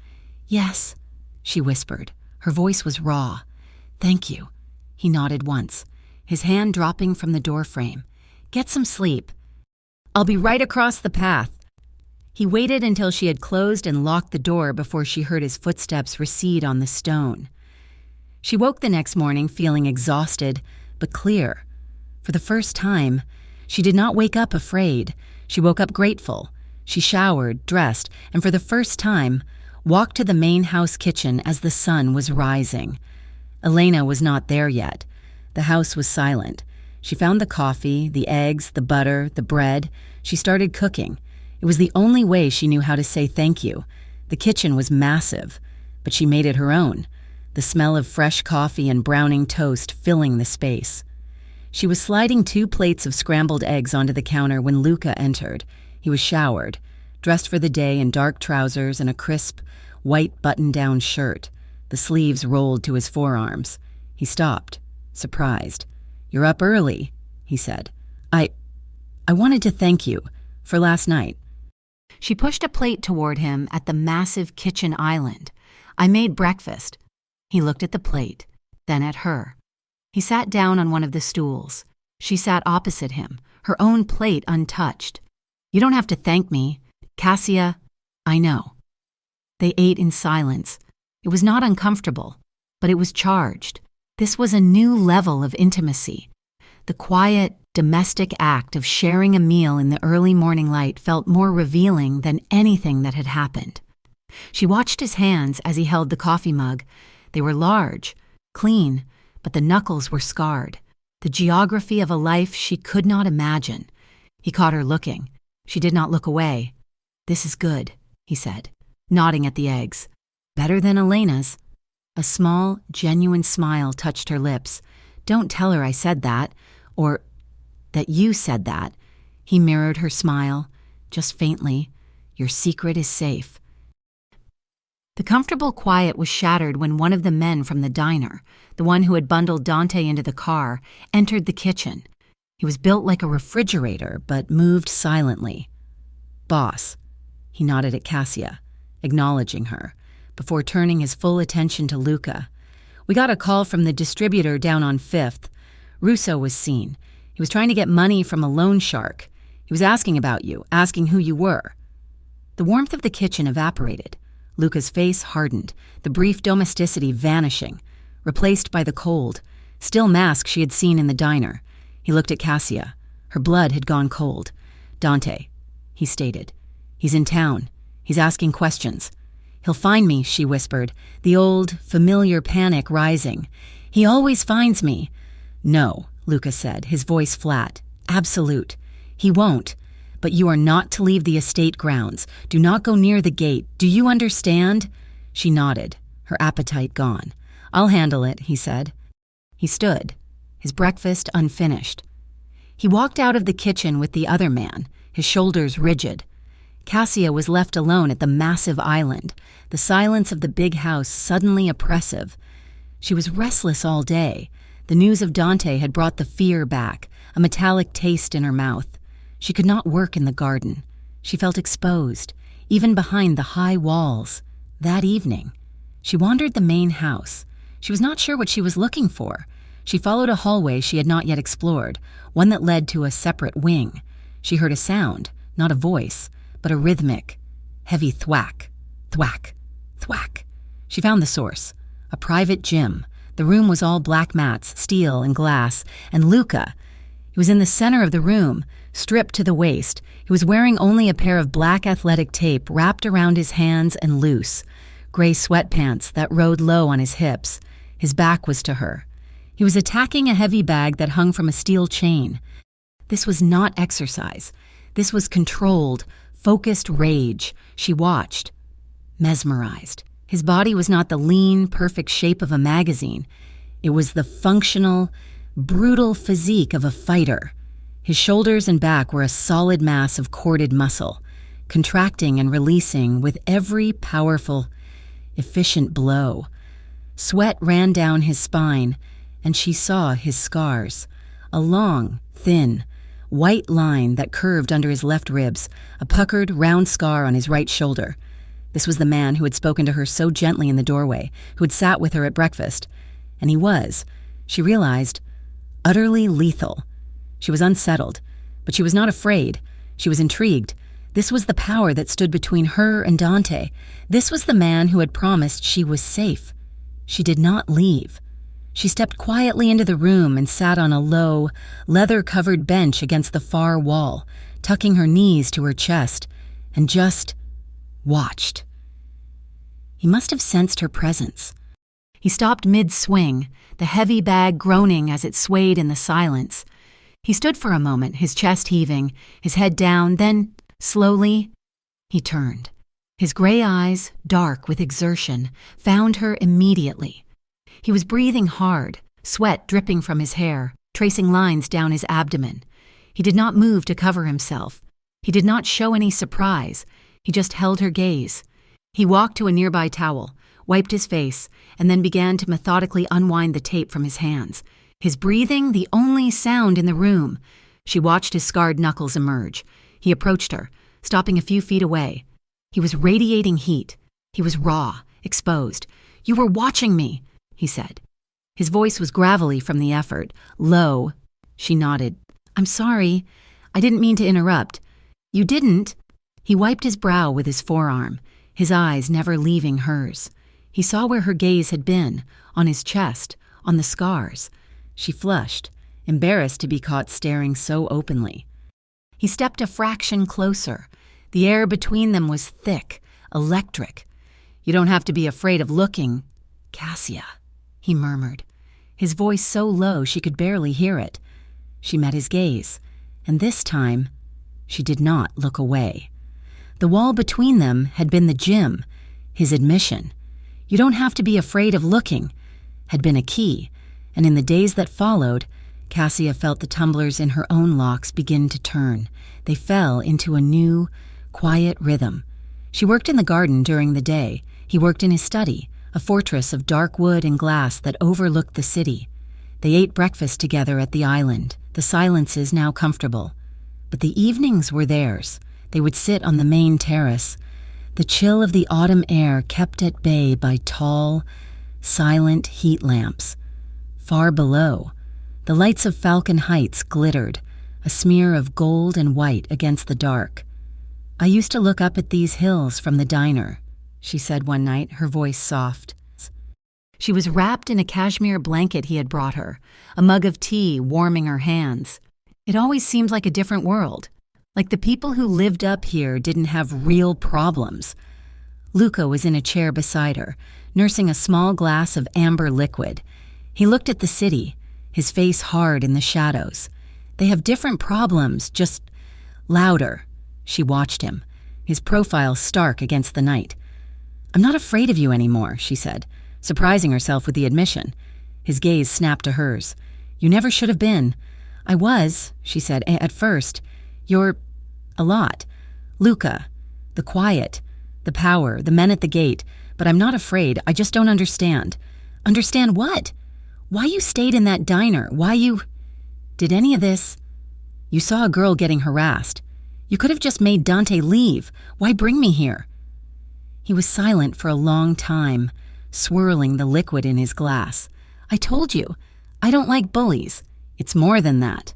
"Yes," she whispered. Her voice was raw. "Thank you." He nodded once, his hand dropping from the doorframe. "Get some sleep. I'll be right across the path." He waited until she had closed and locked the door before she heard his footsteps recede on the stone. She woke the next morning feeling exhausted, but clear. For the first time, she did not wake up afraid. She woke up grateful. She showered, dressed, and for the first time, walked to the main house kitchen as the sun was rising. Elena was not there yet. The house was silent. She found the coffee, the eggs, the butter, the bread. She started cooking. It was the only way she knew how to say thank you. The kitchen was massive, but she made it her own, the smell of fresh coffee and browning toast filling the space. She was sliding 2 plates of scrambled eggs onto the counter when Luca entered. He was showered, dressed for the day in dark trousers and a crisp, white button-down shirt. The sleeves rolled to his forearms. He stopped, surprised. "You're up early," he said. I wanted to thank you for last night." She pushed a plate toward him at the massive kitchen island. "I made breakfast." He looked at the plate, then at her. He sat down on one of the stools. She sat opposite him, her own plate untouched. "You don't have to thank me. Cassia, I know." They ate in silence. It was not uncomfortable, but it was charged. This was a new level of intimacy. The quiet, domestic act of sharing a meal in the early morning light felt more revealing than anything that had happened. She watched his hands as he held the coffee mug. They were large, clean, but the knuckles were scarred. The geography of a life she could not imagine. He caught her looking. She did not look away. "This is good," he said, nodding at the eggs. "Better than Elena's." A small, genuine smile touched her lips. "Don't tell her I said that. Or that you said that. He mirrored her smile, just faintly. Your secret is safe. The comfortable quiet was shattered when one of the men from the diner, the one who had bundled Dante into the car, entered the kitchen. He was built like a refrigerator, but moved silently. Boss. He nodded at Cassia, acknowledging her, before turning his full attention to Luca. We got a call from the distributor down on 5th. Russo was seen. He was trying to get money from a loan shark. He was asking about you, asking who you were. The warmth of the kitchen evaporated. Luca's face hardened, the brief domesticity vanishing, replaced by the cold, still mask she had seen in the diner. He looked at Cassia. Her blood had gone cold. Dante, he stated. He's in town. He's asking questions. He'll find me, she whispered, the old, familiar panic rising. He always finds me. No, Luca said, his voice flat. Absolute. He won't. But you are not to leave the estate grounds. Do not go near the gate. Do you understand? She nodded, her appetite gone. I'll handle it, he said. He stood, his breakfast unfinished. He walked out of the kitchen with the other man, his shoulders rigid. Cassia was left alone at the massive island, the silence of the big house suddenly oppressive. She was restless all day. The news of Dante had brought the fear back, a metallic taste in her mouth. She could not work in the garden. She felt exposed, even behind the high walls. That evening, she wandered the main house. She was not sure what she was looking for. She followed a hallway she had not yet explored, one that led to a separate wing. She heard a sound, not a voice, but a rhythmic, heavy thwack, thwack, thwack. She found the source, a private gym. The room was all black mats, steel and glass, and Luca. He was in the center of the room, stripped to the waist. He was wearing only a pair of black athletic tape wrapped around his hands and loose, gray sweatpants that rode low on his hips. His back was to her. He was attacking a heavy bag that hung from a steel chain. This was not exercise. This was controlled, focused rage. She watched, mesmerized. His body was not the lean, perfect shape of a magazine. It was the functional, brutal physique of a fighter. His shoulders and back were a solid mass of corded muscle, contracting and releasing with every powerful, efficient blow. Sweat ran down his spine, and she saw his scars. A long, thin, white line that curved under his left ribs, a puckered, round scar on his right shoulder. This was the man who had spoken to her so gently in the doorway, who had sat with her at breakfast. And he was, she realized, utterly lethal. She was unsettled, but she was not afraid. She was intrigued. This was the power that stood between her and Dante. This was the man who had promised she was safe. She did not leave. She stepped quietly into the room and sat on a low, leather-covered bench against the far wall, tucking her knees to her chest, and just watched. He must have sensed her presence. He stopped mid-swing, the heavy bag groaning as it swayed in the silence. He stood for a moment, his chest heaving, his head down, then, slowly, he turned. His gray eyes, dark with exertion, found her immediately. He was breathing hard, sweat dripping from his hair, tracing lines down his abdomen. He did not move to cover himself. He did not show any surprise. He just held her gaze. He walked to a nearby towel, wiped his face, and then began to methodically unwind the tape from his hands. His breathing, the only sound in the room. She watched his scarred knuckles emerge. He approached her, stopping a few feet away. He was radiating heat. He was raw, exposed. "You were watching me," he said. His voice was gravelly from the effort, low. She nodded. "I'm sorry. I didn't mean to interrupt." "You didn't?" He wiped his brow with his forearm, his eyes never leaving hers. He saw where her gaze had been, on his chest, on the scars. She flushed, embarrassed to be caught staring so openly. He stepped a fraction closer. The air between them was thick, electric. "You don't have to be afraid of looking, Cassia," he murmured, his voice so low she could barely hear it. She met his gaze, and this time, she did not look away. The wall between them had been the gym, his admission. "You don't have to be afraid of looking," had been a key, and in the days that followed, Cassia felt the tumblers in her own locks begin to turn. They fell into a new, quiet rhythm. She worked in the garden during the day. He worked in his study, a fortress of dark wood and glass that overlooked the city. They ate breakfast together at the island, the silences now comfortable. But the evenings were theirs. They would sit on the main terrace, the chill of the autumn air kept at bay by tall, silent heat lamps. Far below, the lights of Falcon Heights glittered, a smear of gold and white against the dark. "I used to look up at these hills from the diner," she said one night, her voice soft. She was wrapped in a cashmere blanket he had brought her, a mug of tea warming her hands. It always seemed like a different world, like the people who lived up here didn't have real problems. Luca was in a chair beside her, nursing a small glass of amber liquid. He looked at the city, his face hard in the shadows. "They have different problems, just louder." She watched him, his profile stark against the night. "I'm not afraid of you anymore," she said, surprising herself with the admission. His gaze snapped to hers. "You never should have been." "I was," she said, "at first. You're a lot. Luca, the quiet, the power, the men at the gate. But I'm not afraid. I just don't understand." "Understand what? Why you stayed in that diner? Why you—" "Did any of this—" "You saw a girl getting harassed. You could have just made Dante leave. Why bring me here?" He was silent for a long time, swirling the liquid in his glass. "I told you, I don't like bullies. It's more than that."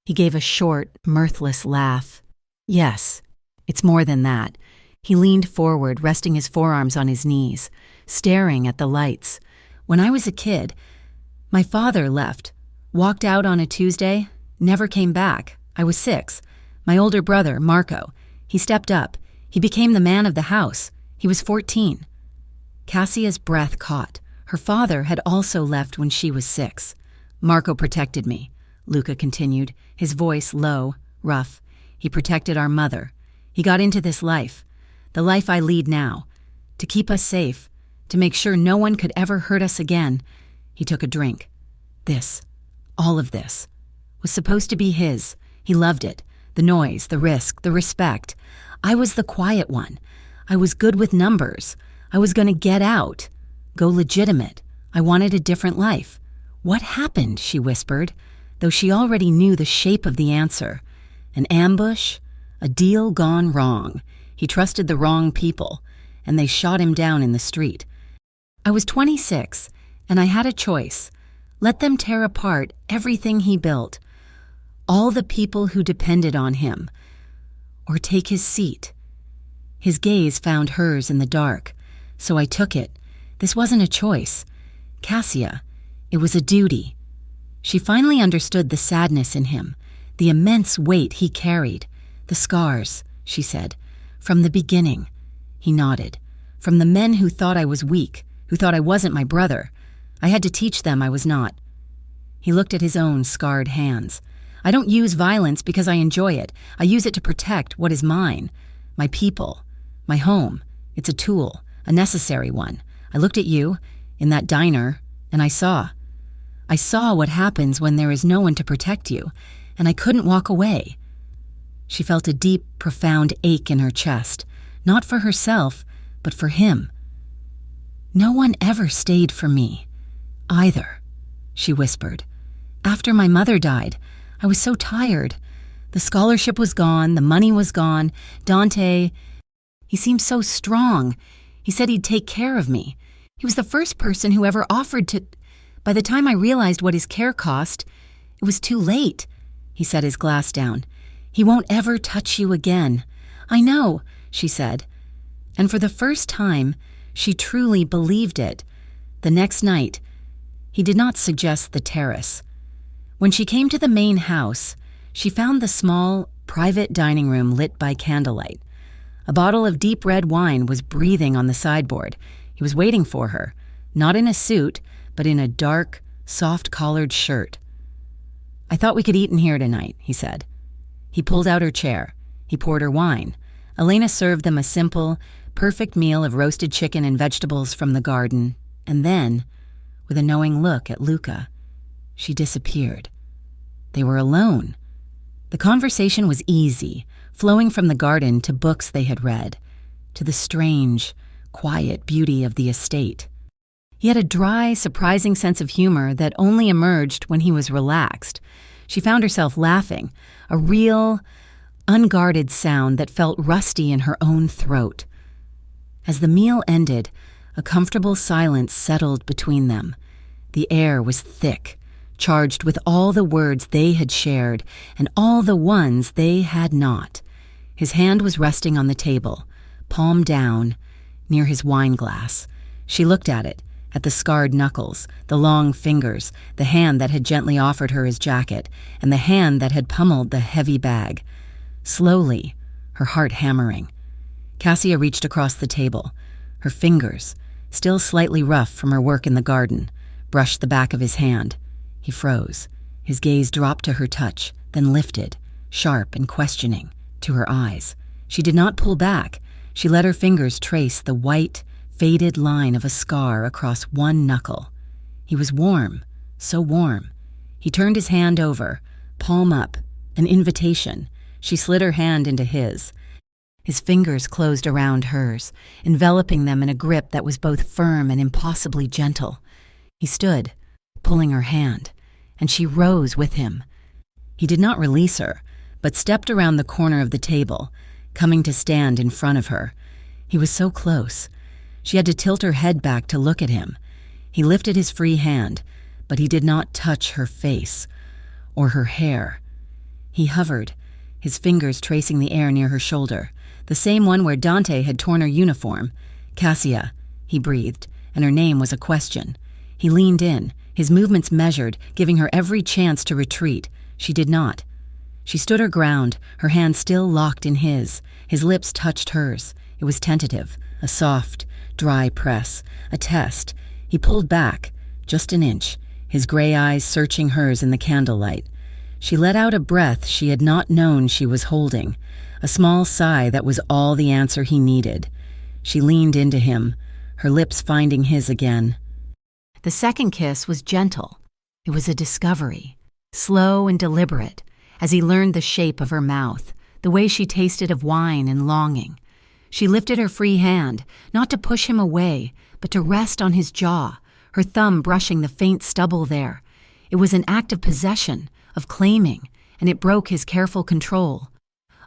He gave a short, mirthless laugh. "Yes, it's more than that." He leaned forward, resting his forearms on his knees, staring at the lights. "When I was a kid, my father left, walked out on a Tuesday, never came back. I was 6. My older brother, Marco, he stepped up. He became the man of the house. He was 14. Cassia's breath caught. Her father had also left when she was 6. "Marco protected me," Luca continued, his voice low, rough. "He protected our mother. He got into this life, the life I lead now, to keep us safe, to make sure no one could ever hurt us again." He took a drink. "This, all of this, was supposed to be his. He loved it. The noise, the risk, the respect. I was the quiet one. I was good with numbers. I was going to get out, go legitimate. I wanted a different life." "What happened?" she whispered, though she already knew the shape of the answer. "An ambush, a deal gone wrong. He trusted the wrong people, and they shot him down in the street. I was 26, and I had a choice. Let them tear apart everything he built, all the people who depended on him, or take his seat." His gaze found hers in the dark, so I took it. This wasn't a choice. Cassia, it was a duty. She finally understood the sadness in him, the immense weight he carried. "The scars," she said, "from the beginning." He nodded. "From the men who thought I was weak, who thought I wasn't my brother. I had to teach them I was not." He looked at his own scarred hands. "I don't use violence because I enjoy it. I use it to protect what is mine, my people, my home. It's a tool, a necessary one. I looked at you, in that diner, and I saw what happens when there is no one to protect you, and I couldn't walk away." She felt a deep, profound ache in her chest, not for herself, but for him. "No one ever stayed for me, either," she whispered. "After my mother died, I was so tired. The scholarship was gone, the money was gone. Dante, he seemed so strong. He said he'd take care of me. He was the first person who ever offered to— By the time I realized what his care cost, it was too late." He set his glass down. "He won't ever touch you again." "I know," she said. And for the first time, she truly believed it. The next night, he did not suggest the terrace. When she came to the main house, she found the small, private dining room lit by candlelight. A bottle of deep red wine was breathing on the sideboard. He was waiting for her, not in a suit, but in a dark, soft-collared shirt. "I thought we could eat in here tonight," he said. He pulled out her chair. He poured her wine. Elena served them a simple, perfect meal of roasted chicken and vegetables from the garden, and then, with a knowing look at Luca, she disappeared. They were alone. The conversation was easy, flowing from the garden to books they had read, to the strange, quiet beauty of the estate. He had a dry, surprising sense of humor that only emerged when he was relaxed. She found herself laughing, a real, unguarded sound that felt rusty in her own throat. As the meal ended, a comfortable silence settled between them. The air was thick, charged with all the words they had shared and all the ones they had not. His hand was resting on the table, palm down, near his wine glass. She looked at it, at the scarred knuckles, the long fingers, the hand that had gently offered her his jacket, and the hand that had pummeled the heavy bag. Slowly, her heart hammering. Cassia reached across the table. Her fingers, still slightly rough from her work in the garden, brushed the back of his hand. He froze. His gaze dropped to her touch, then lifted, sharp and questioning, to her eyes. She did not pull back. She let her fingers trace the white, faded line of a scar across one knuckle. He was warm, so warm. He turned his hand over, palm up, an invitation. She slid her hand into his. His fingers closed around hers, enveloping them in a grip that was both firm and impossibly gentle. He stood, pulling her hand, and she rose with him. He did not release her, but stepped around the corner of the table, coming to stand in front of her. He was so close. She had to tilt her head back to look at him. He lifted his free hand, but he did not touch her face or her hair. He hovered, his fingers tracing the air near her shoulder, the same one where Dante had torn her uniform. "Cassia," he breathed, and her name was a question. He leaned in, his movements measured, giving her every chance to retreat. She did not. She stood her ground, her hand still locked in his. His lips touched hers. It was tentative, a soft, dry press, a test. He pulled back, just an inch, his gray eyes searching hers in the candlelight. She let out a breath she had not known she was holding, a small sigh that was all the answer he needed. She leaned into him, her lips finding his again. The second kiss was gentle. It was a discovery, slow and deliberate, as he learned the shape of her mouth, the way she tasted of wine and longing. She lifted her free hand, not to push him away, but to rest on his jaw, her thumb brushing the faint stubble there. It was an act of possession, of claiming, and it broke his careful control.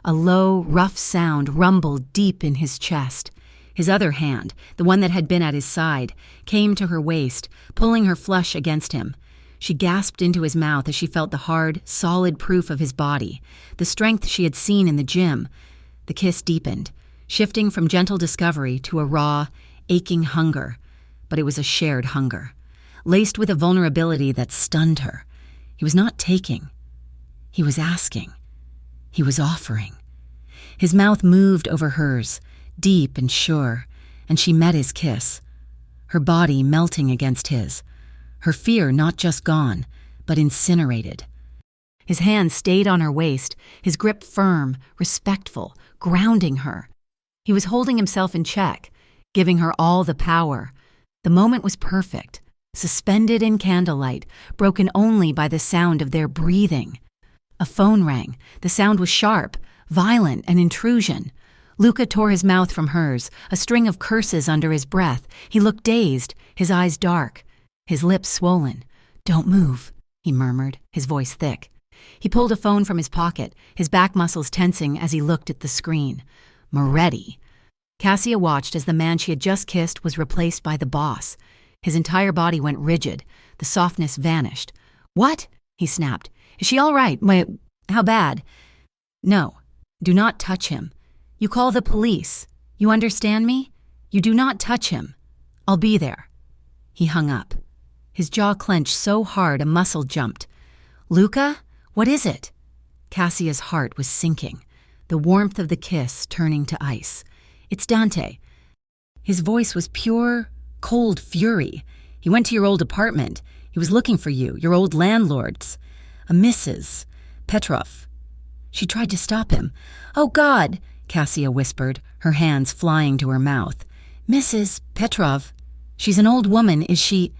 A low, rough sound rumbled deep in his chest. His other hand, the one that had been at his side, came to her waist, pulling her flush against him. She gasped into his mouth as she felt the hard, solid proof of his body, the strength she had seen in the gym. The kiss deepened, shifting from gentle discovery to a raw, aching hunger. But it was a shared hunger, laced with a vulnerability that stunned her. He was not taking. He was asking. He was offering. His mouth moved over hers, deep and sure, and she met his kiss, her body melting against his, her fear not just gone, but incinerated. His hand stayed on her waist, his grip firm, respectful, grounding her. He was holding himself in check, giving her all the power. The moment was perfect, suspended in candlelight, broken only by the sound of their breathing. A phone rang. The sound was sharp, violent, an intrusion. Luca tore his mouth from hers, a string of curses under his breath. He looked dazed, his eyes dark, his lips swollen. "Don't move," he murmured, his voice thick. He pulled a phone from his pocket, his back muscles tensing as he looked at the screen. Moretti. Cassia watched as the man she had just kissed was replaced by the boss. His entire body went rigid. The softness vanished. "What?" he snapped. "Is she all right? How bad?" "No. Do not touch him. You call the police. You understand me? You do not touch him. I'll be there." He hung up. His jaw clenched so hard a muscle jumped. "Luca? What is it?" Cassia's heart was sinking, the warmth of the kiss turning to ice. "It's Dante." His voice was pure, cold fury. "He went to your old apartment. He was looking for you, your old landlord's. A Mrs. Petrov." She tried to stop him. "Oh, God!" Cassia whispered, her hands flying to her mouth. "Mrs. Petrov? She's an old woman, is she—"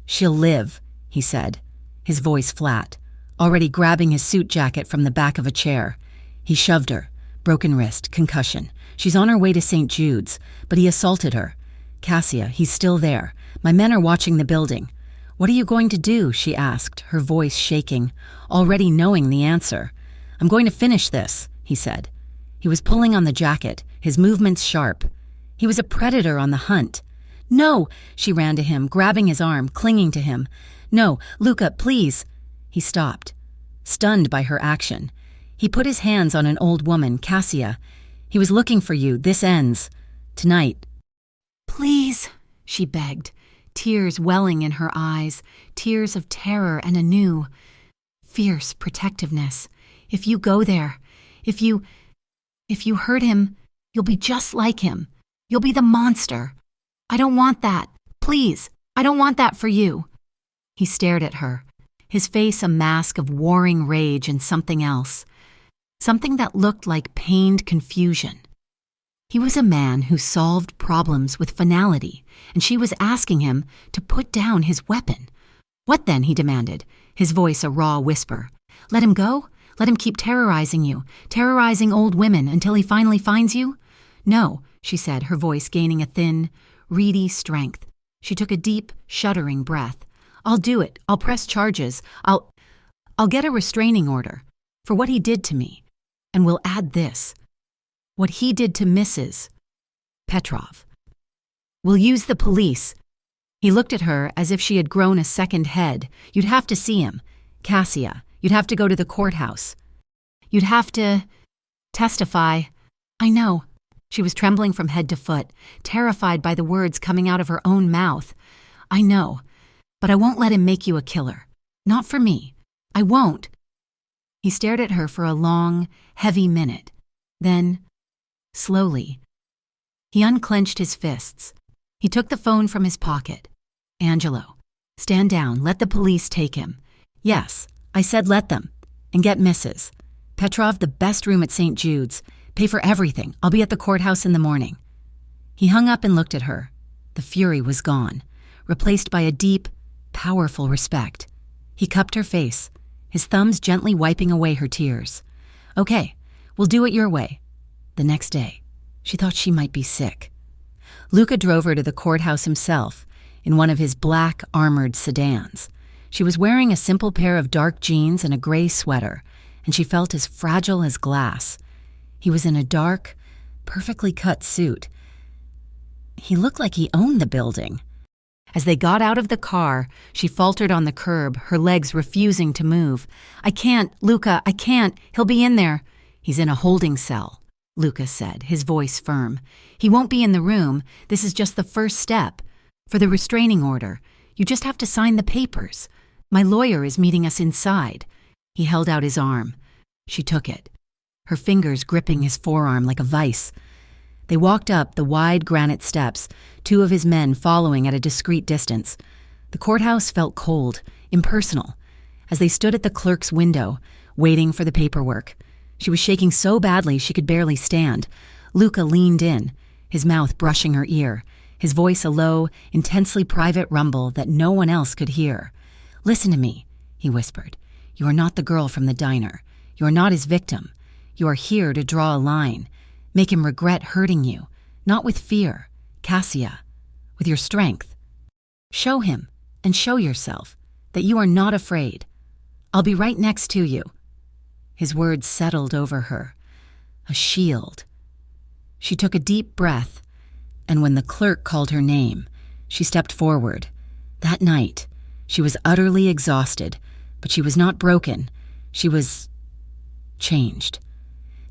"She'll live," he said, his voice flat. already grabbing his suit jacket from the back of a chair. He shoved her. Broken wrist, concussion. She's on her way to St. Jude's, but he assaulted her. Cassia, he's still there. My men are watching the building. What are you going to do? She asked, her voice shaking, already knowing the answer. I'm going to finish this, he said. He was pulling on the jacket, his movements sharp. He was a predator on the hunt. No, she ran to him, grabbing his arm, clinging to him. No, Luca, please. He stopped, stunned by her action. He put his hands on an old woman, Cassia. He was looking for you. This ends. Tonight. Please, she begged, tears welling in her eyes, tears of terror and a new, fierce protectiveness. If you go there, if you hurt him, you'll be just like him. You'll be the monster. I don't want that. Please, I don't want that for you. He stared at her, his face a mask of warring rage and something else. Something that looked like pained confusion. He was a man who solved problems with finality, and she was asking him to put down his weapon. What then, he demanded, his voice a raw whisper. Let him go? Let him keep terrorizing you, terrorizing old women until he finally finds you? No, she said, her voice gaining a thin, reedy strength. She took a deep, shuddering breath. I'll do it. I'll press charges. I'll get a restraining order for what he did to me. And we'll add this. What he did to Mrs. Petrov. We'll use the police. He looked at her as if she had grown a second head. You'd have to see him. Cassia, you'd have to go to the courthouse. You'd have to testify. I know. She was trembling from head to foot, terrified by the words coming out of her own mouth. I know, but I won't let him make you a killer. Not for me. I won't. He stared at her for a long, heavy minute. Then, slowly, he unclenched his fists. He took the phone from his pocket. Angelo, stand down. Let the police take him. Yes, I said let them. And get Mrs. Petrov the best room at St. Jude's. Pay for everything. I'll be at the courthouse in the morning. He hung up and looked at her. The fury was gone, replaced by a deep, powerful respect. He cupped her face, his thumbs gently wiping away her tears. Okay, we'll do it your way. The next day, she thought she might be sick. Luca drove her to the courthouse himself in one of his black, armored sedans. She was wearing a simple pair of dark jeans and a gray sweater, and she felt as fragile as glass. He was in a dark, perfectly cut suit. He looked like he owned the building. As they got out of the car, she faltered on the curb, her legs refusing to move. I can't, Luca, I can't. He'll be in there. He's in a holding cell, Luca said, his voice firm. He won't be in the room. This is just the first step. For the restraining order, you just have to sign the papers. My lawyer is meeting us inside. He held out his arm. She took it, her fingers gripping his forearm like a vice. They walked up the wide granite steps, two of his men following at a discreet distance. The courthouse felt cold, impersonal. As they stood at the clerk's window, waiting for the paperwork, she was shaking so badly she could barely stand. Luca leaned in, his mouth brushing her ear, his voice a low, intensely private rumble that no one else could hear. Listen to me, he whispered. You are not the girl from the diner. You are not his victim. You are here to draw a line. Make him regret hurting you, not with fear, Cassia, with your strength. Show him, and show yourself, that you are not afraid. I'll be right next to you. His words settled over her. A shield. She took a deep breath, and when the clerk called her name, she stepped forward. That night, she was utterly exhausted, but she was not broken. She was changed.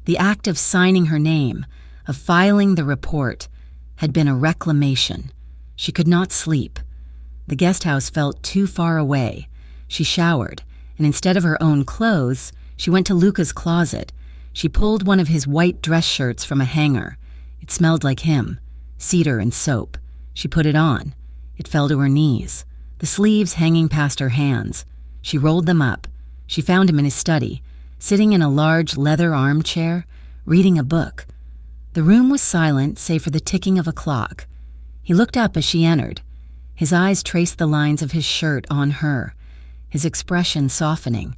The act of signing her name, of filing the report, had been a reclamation. She could not sleep. The guest house felt too far away. She showered, and instead of her own clothes, she went to Luca's closet. She pulled one of his white dress shirts from a hanger. It smelled like him, cedar and soap. She put it on. It fell to her knees, the sleeves hanging past her hands. She rolled them up. She found him in his study, sitting in a large leather armchair, reading a book. The room was silent save for the ticking of a clock. He looked up as she entered. His eyes traced the lines of his shirt on her, his expression softening.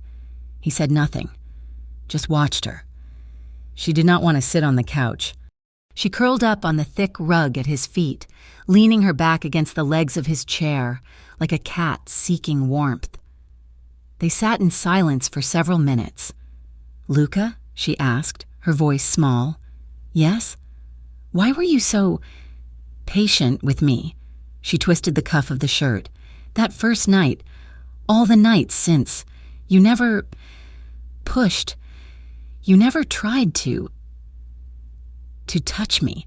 He said nothing, just watched her. She did not want to sit on the couch. She curled up on the thick rug at his feet, leaning her back against the legs of his chair, like a cat seeking warmth. They sat in silence for several minutes. "Luca?" she asked, her voice small. "Yes? Why were you so patient with me?" She twisted the cuff of the shirt. "That first night, all the nights since, you never pushed. You never tried to touch me.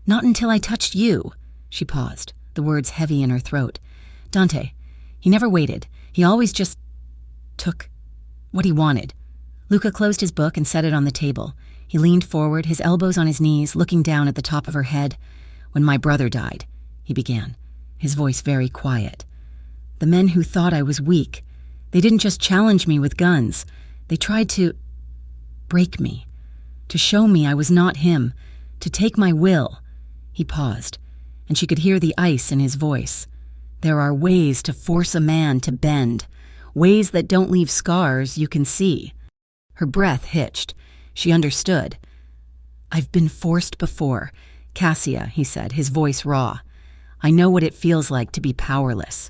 Not until I touched you." She paused, the words heavy in her throat. "Dante, he never waited. He always just took what he wanted." Luca closed his book and set it on the table. He leaned forward, his elbows on his knees, looking down at the top of her head. "When my brother died," he began, his voice very quiet. "The men who thought I was weak, they didn't just challenge me with guns. They tried to break me, to show me I was not him, to take my will." He paused, and she could hear the ice in his voice. "There are ways to force a man to bend, ways that don't leave scars you can see." Her breath hitched. She understood. "I've been forced before, Cassia," he said, his voice raw. "I know what it feels like to be powerless,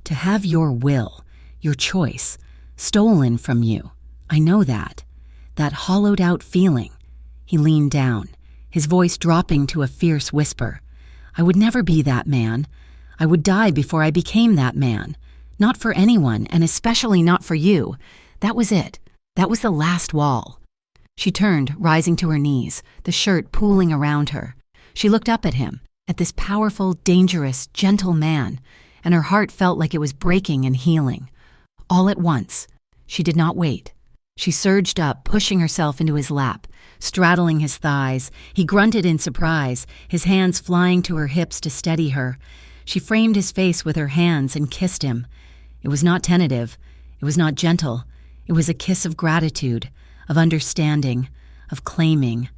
to have your will, your choice, stolen from you. I know that hollowed-out feeling." He leaned down, his voice dropping to a fierce whisper. "I would never be that man. I would die before I became that man. Not for anyone, and especially not for you. That was it. That was the last wall." She turned, rising to her knees, the shirt pooling around her. She looked up at him, at this powerful, dangerous, gentle man, and her heart felt like it was breaking and healing. All at once, she did not wait. She surged up, pushing herself into his lap, straddling his thighs. He grunted in surprise, his hands flying to her hips to steady her. She framed his face with her hands and kissed him. It was not tentative. It was not gentle. It was a kiss of gratitude, of understanding, of claiming.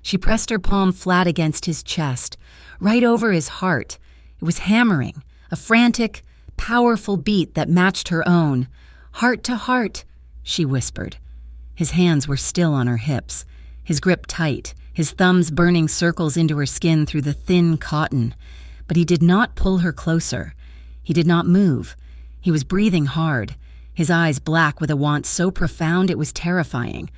She pressed her palm flat against his chest, right over his heart. It was hammering, a frantic, powerful beat that matched her own. "Heart to heart," she whispered. His hands were still on her hips, his grip tight, his thumbs burning circles into her skin through the thin cotton. But he did not pull her closer. He did not move. He was breathing hard, his eyes black with a want so profound it was terrifying.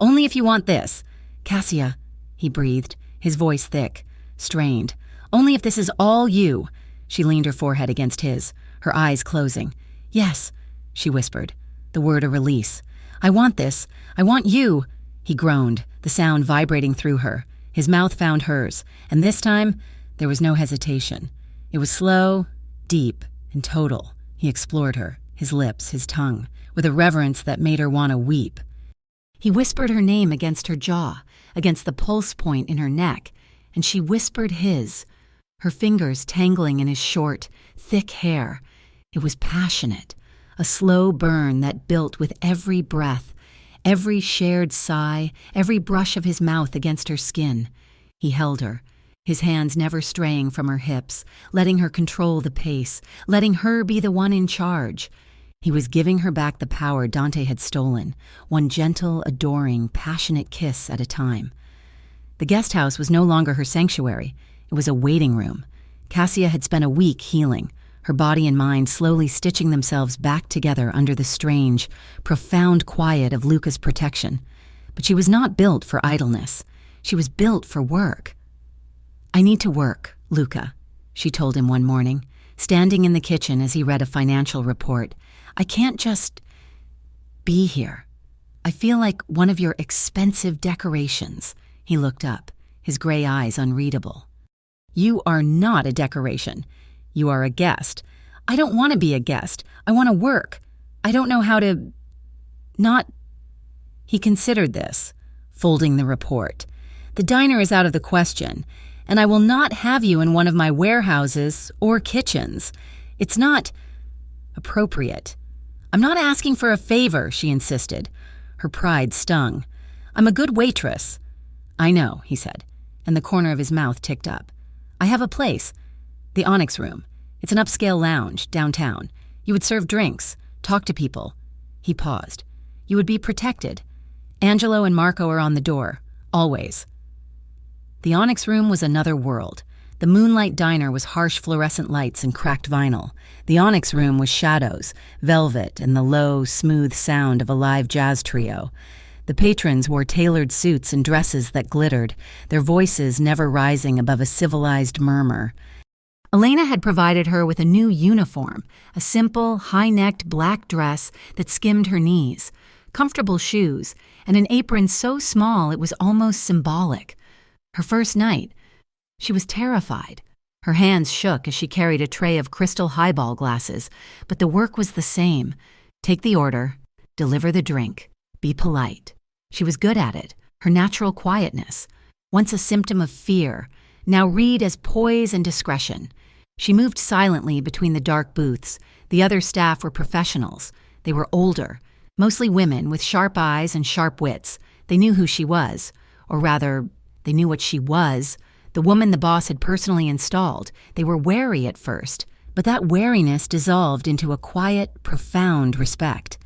"Only if you want this. Cassia," he breathed, his voice thick, strained. "Only if this is all you." She leaned her forehead against his, her eyes closing. "Yes," she whispered, the word a release. "I want this. I want you." He groaned, the sound vibrating through her. His mouth found hers, and this time there was no hesitation. It was slow, deep, and total. He explored her, his lips, his tongue, with a reverence that made her want to weep. He whispered her name against her jaw, against the pulse point in her neck, and she whispered his, her fingers tangling in his short, thick hair. It was passionate, a slow burn that built with every breath, every shared sigh, every brush of his mouth against her skin. He held her, his hands never straying from her hips, letting her control the pace, letting her be the one in charge. He was giving her back the power Dante had stolen, one gentle, adoring, passionate kiss at a time. The guest house was no longer her sanctuary. It was a waiting room. Cassia had spent a week healing, her body and mind slowly stitching themselves back together under the strange, profound quiet of Luca's protection. But she was not built for idleness. She was built for work. "I need to work, Luca," she told him one morning, standing in the kitchen as he read a financial report. "I can't just be here. I feel like one of your expensive decorations." He looked up, his gray eyes unreadable. "You are not a decoration. You are a guest. I don't want to be a guest. I want to work. I don't know how to not." He considered this, folding the report. "The diner is out of the question, and I will not have you in one of my warehouses or kitchens. It's not appropriate." "I'm not asking for a favor," she insisted. Her pride stung. "I'm a good waitress." "I know," he said, and the corner of his mouth ticked up. "I have a place. The Onyx Room. It's an upscale lounge, downtown. You would serve drinks, talk to people." He paused. You would be protected. Angelo and Marco are on the door, always. The Onyx Room was another world. The Moonlight Diner was harsh fluorescent lights and cracked vinyl. The Onyx Room was shadows, velvet, and the low, smooth sound of a live jazz trio. The patrons wore tailored suits and dresses that glittered, their voices never rising above a civilized murmur. Elena had provided her with a new uniform, a simple, high-necked black dress that skimmed her knees, comfortable shoes, and an apron so small it was almost symbolic. Her first night, she was terrified. Her hands shook as she carried a tray of crystal highball glasses, but the work was the same. Take the order, deliver the drink, be polite. She was good at it, her natural quietness. Once a symptom of fear, now read as poise and discretion. She moved silently between the dark booths. The other staff were professionals. They were older, mostly women with sharp eyes and sharp wits. They knew who she was, or rather, they knew what she was, the woman the boss had personally installed. They were wary at first, but that wariness dissolved into a quiet, profound respect.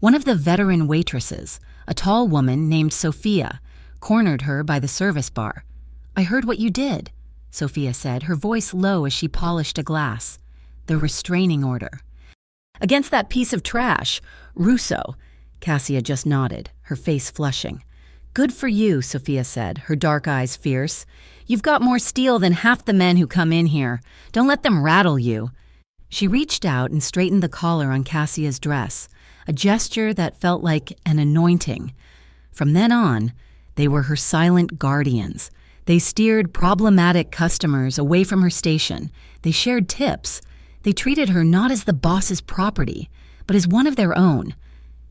One of the veteran waitresses, a tall woman named Sophia, cornered her by the service bar. "I heard what you did," Sophia said, her voice low as she polished a glass. "The restraining order." "Against that piece of trash, Russo." Cassia just nodded, her face flushing. "Good for you," Sophia said, her dark eyes fierce. "You've got more steel than half the men who come in here. Don't let them rattle you." She reached out and straightened the collar on Cassia's dress, a gesture that felt like an anointing. From then on, they were her silent guardians. They steered problematic customers away from her station. They shared tips. They treated her not as the boss's property, but as one of their own.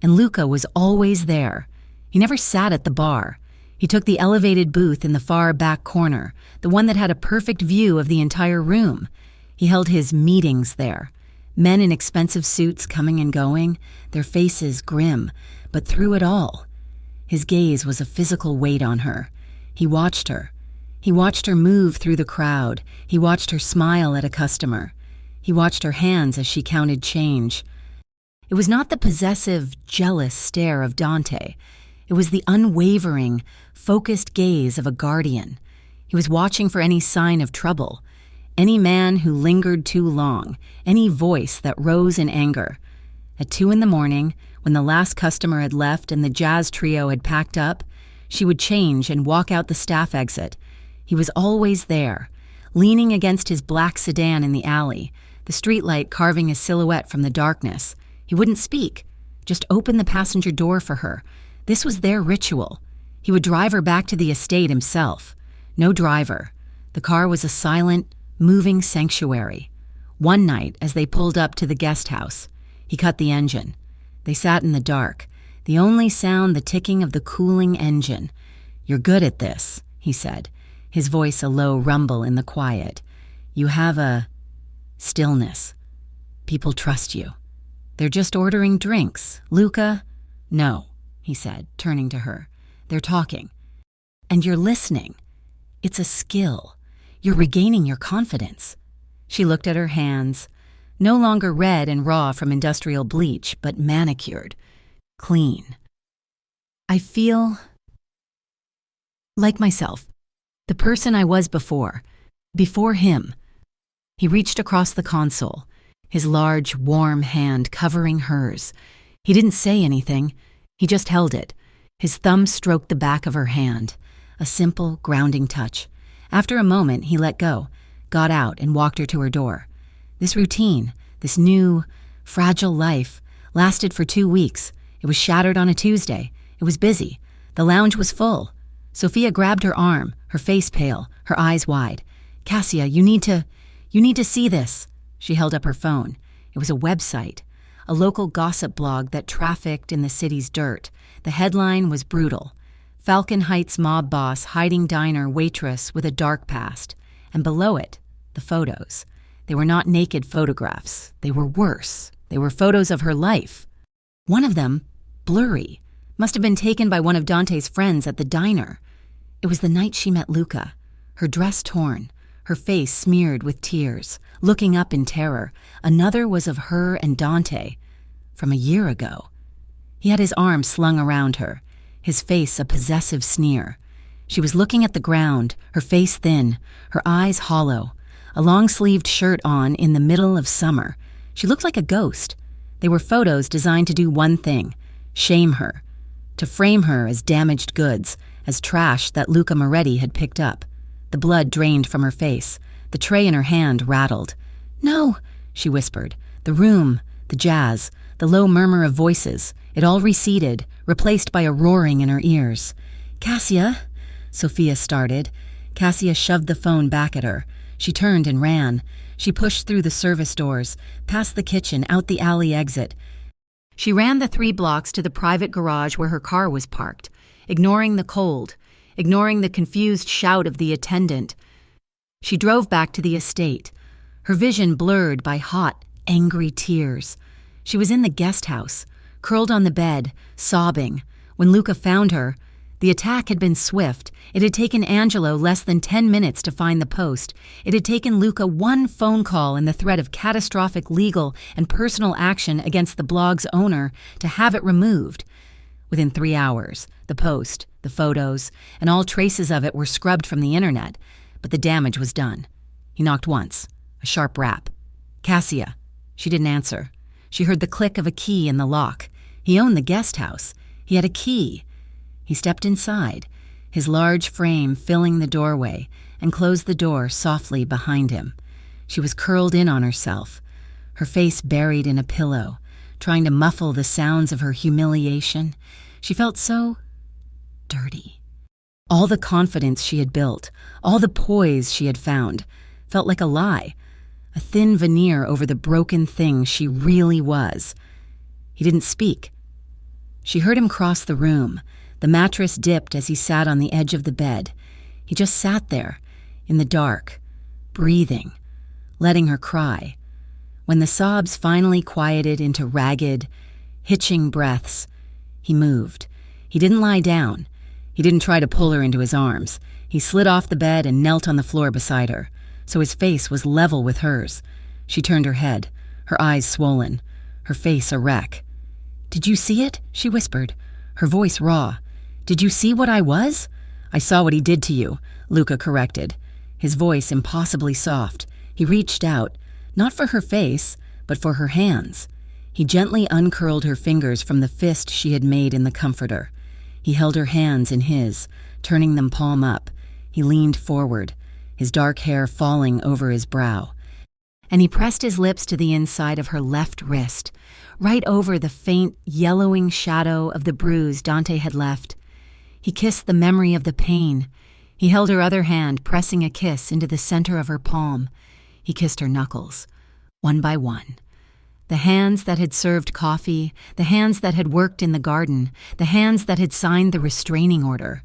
And Luca was always there. He never sat at the bar. He took the elevated booth in the far back corner, the one that had a perfect view of the entire room. He held his meetings there. Men in expensive suits coming and going, their faces grim, but through it all, his gaze was a physical weight on her. He watched her. He watched her move through the crowd. He watched her smile at a customer. He watched her hands as she counted change. It was not the possessive, jealous stare of Dante. It was the unwavering, focused gaze of a guardian. He was watching for any sign of trouble, any man who lingered too long, any voice that rose in anger. At 2 a.m, when the last customer had left and the jazz trio had packed up, she would change and walk out the staff exit. He was always there, leaning against his black sedan in the alley, the streetlight carving his silhouette from the darkness. He wouldn't speak, just open the passenger door for her. This was their ritual. He would drive her back to the estate himself. No driver. The car was a silent, moving sanctuary. One night, as they pulled up to the guest house, he cut the engine. They sat in the dark, the only sound the ticking of the cooling engine. "You're good at this," he said, his voice a low rumble in the quiet. "You have a stillness. People trust you. They're just ordering drinks. Luca?" "No," he said, turning to her. "They're talking. And you're listening. It's a skill. You're regaining your confidence." She looked at her hands, no longer red and raw from industrial bleach, but manicured, clean. "I feel like myself, the person I was before him." He reached across the console, his large, warm hand covering hers. He didn't say anything. He just held it. His thumb stroked the back of her hand, a simple, grounding touch. After a moment, he let go, got out, and walked her to her door. This routine, this new, fragile life, lasted for 2 weeks. It was shattered on a Tuesday. It was busy. The lounge was full. Sophia grabbed her arm, her face pale, her eyes wide. "Cassia, you need to see this." She held up her phone. It was a website, a local gossip blog that trafficked in the city's dirt. The headline was brutal. Falcon Heights mob boss hiding diner waitress with a dark past. And below it, the photos. They were not naked photographs. They were worse. They were photos of her life. One of them, blurry, must have been taken by one of Dante's friends at the diner. It was the night she met Luca, her dress torn, her face smeared with tears, looking up in terror. Another was of her and Dante, from a year ago. He had his arm slung around her, his face a possessive sneer. She was looking at the ground, her face thin, her eyes hollow, a long-sleeved shirt on in the middle of summer. She looked like a ghost. They were photos designed to do one thing: shame her, to frame her as damaged goods, as trash that Luca Moretti had picked up. The blood drained from her face. The tray in her hand rattled. "No," she whispered. The room, the jazz, the low murmur of voices, it all receded, replaced by a roaring in her ears. "Cassia," Sophia started. Cassia shoved the phone back at her. She turned and ran. She pushed through the service doors, past the kitchen, out the alley exit. She ran the 3 blocks to the private garage where her car was parked, ignoring the cold, ignoring the confused shout of the attendant. She drove back to the estate, her vision blurred by hot, angry tears. She was in the guest house, curled on the bed, sobbing. When Luca found her, the attack had been swift. It had taken Angelo less than 10 minutes to find the post. It had taken Luca 1 phone call and the threat of catastrophic legal and personal action against the blog's owner to have it removed. Within 3 hours, the post, the photos, and all traces of it were scrubbed from the internet, but the damage was done. He knocked once, a sharp rap. "Cassia." She didn't answer. She heard the click of a key in the lock. He owned the guest house. He had a key. He stepped inside, his large frame filling the doorway, and closed the door softly behind him. She was curled in on herself, her face buried in a pillow, trying to muffle the sounds of her humiliation. She felt so dirty. All the confidence she had built, all the poise she had found, felt like a lie, a thin veneer over the broken thing she really was. He didn't speak. She heard him cross the room. The mattress dipped as he sat on the edge of the bed. He just sat there, in the dark, breathing, letting her cry. When the sobs finally quieted into ragged, hitching breaths, he moved. He didn't lie down. He didn't try to pull her into his arms. He slid off the bed and knelt on the floor beside her, so his face was level with hers. She turned her head, her eyes swollen, her face a wreck. "Did you see it?" she whispered, her voice raw. "Did you see what I was?" "I saw what he did to you," Luca corrected, his voice impossibly soft. He reached out, not for her face, but for her hands. He gently uncurled her fingers from the fist she had made in the comforter. He held her hands in his, turning them palm up. He leaned forward, his dark hair falling over his brow. And he pressed his lips to the inside of her left wrist, right over the faint, yellowing shadow of the bruise Dante had left. He kissed the memory of the pain. He held her other hand, pressing a kiss into the center of her palm. He kissed her knuckles, one by one. The hands that had served coffee, the hands that had worked in the garden, the hands that had signed the restraining order.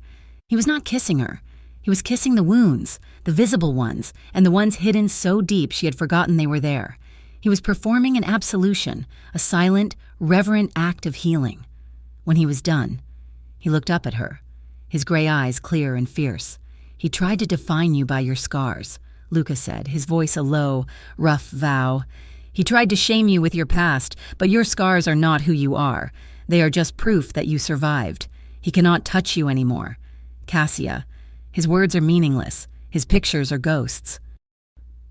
He was not kissing her. He was kissing the wounds, the visible ones, and the ones hidden so deep she had forgotten they were there. He was performing an absolution, a silent, reverent act of healing. When he was done, he looked up at her, his gray eyes clear and fierce. "He tried to define you by your scars," Luca said, his voice a low, rough vow. "He tried to shame you with your past, but your scars are not who you are. They are just proof that you survived. He cannot touch you anymore. Cassia, his words are meaningless. His pictures are ghosts."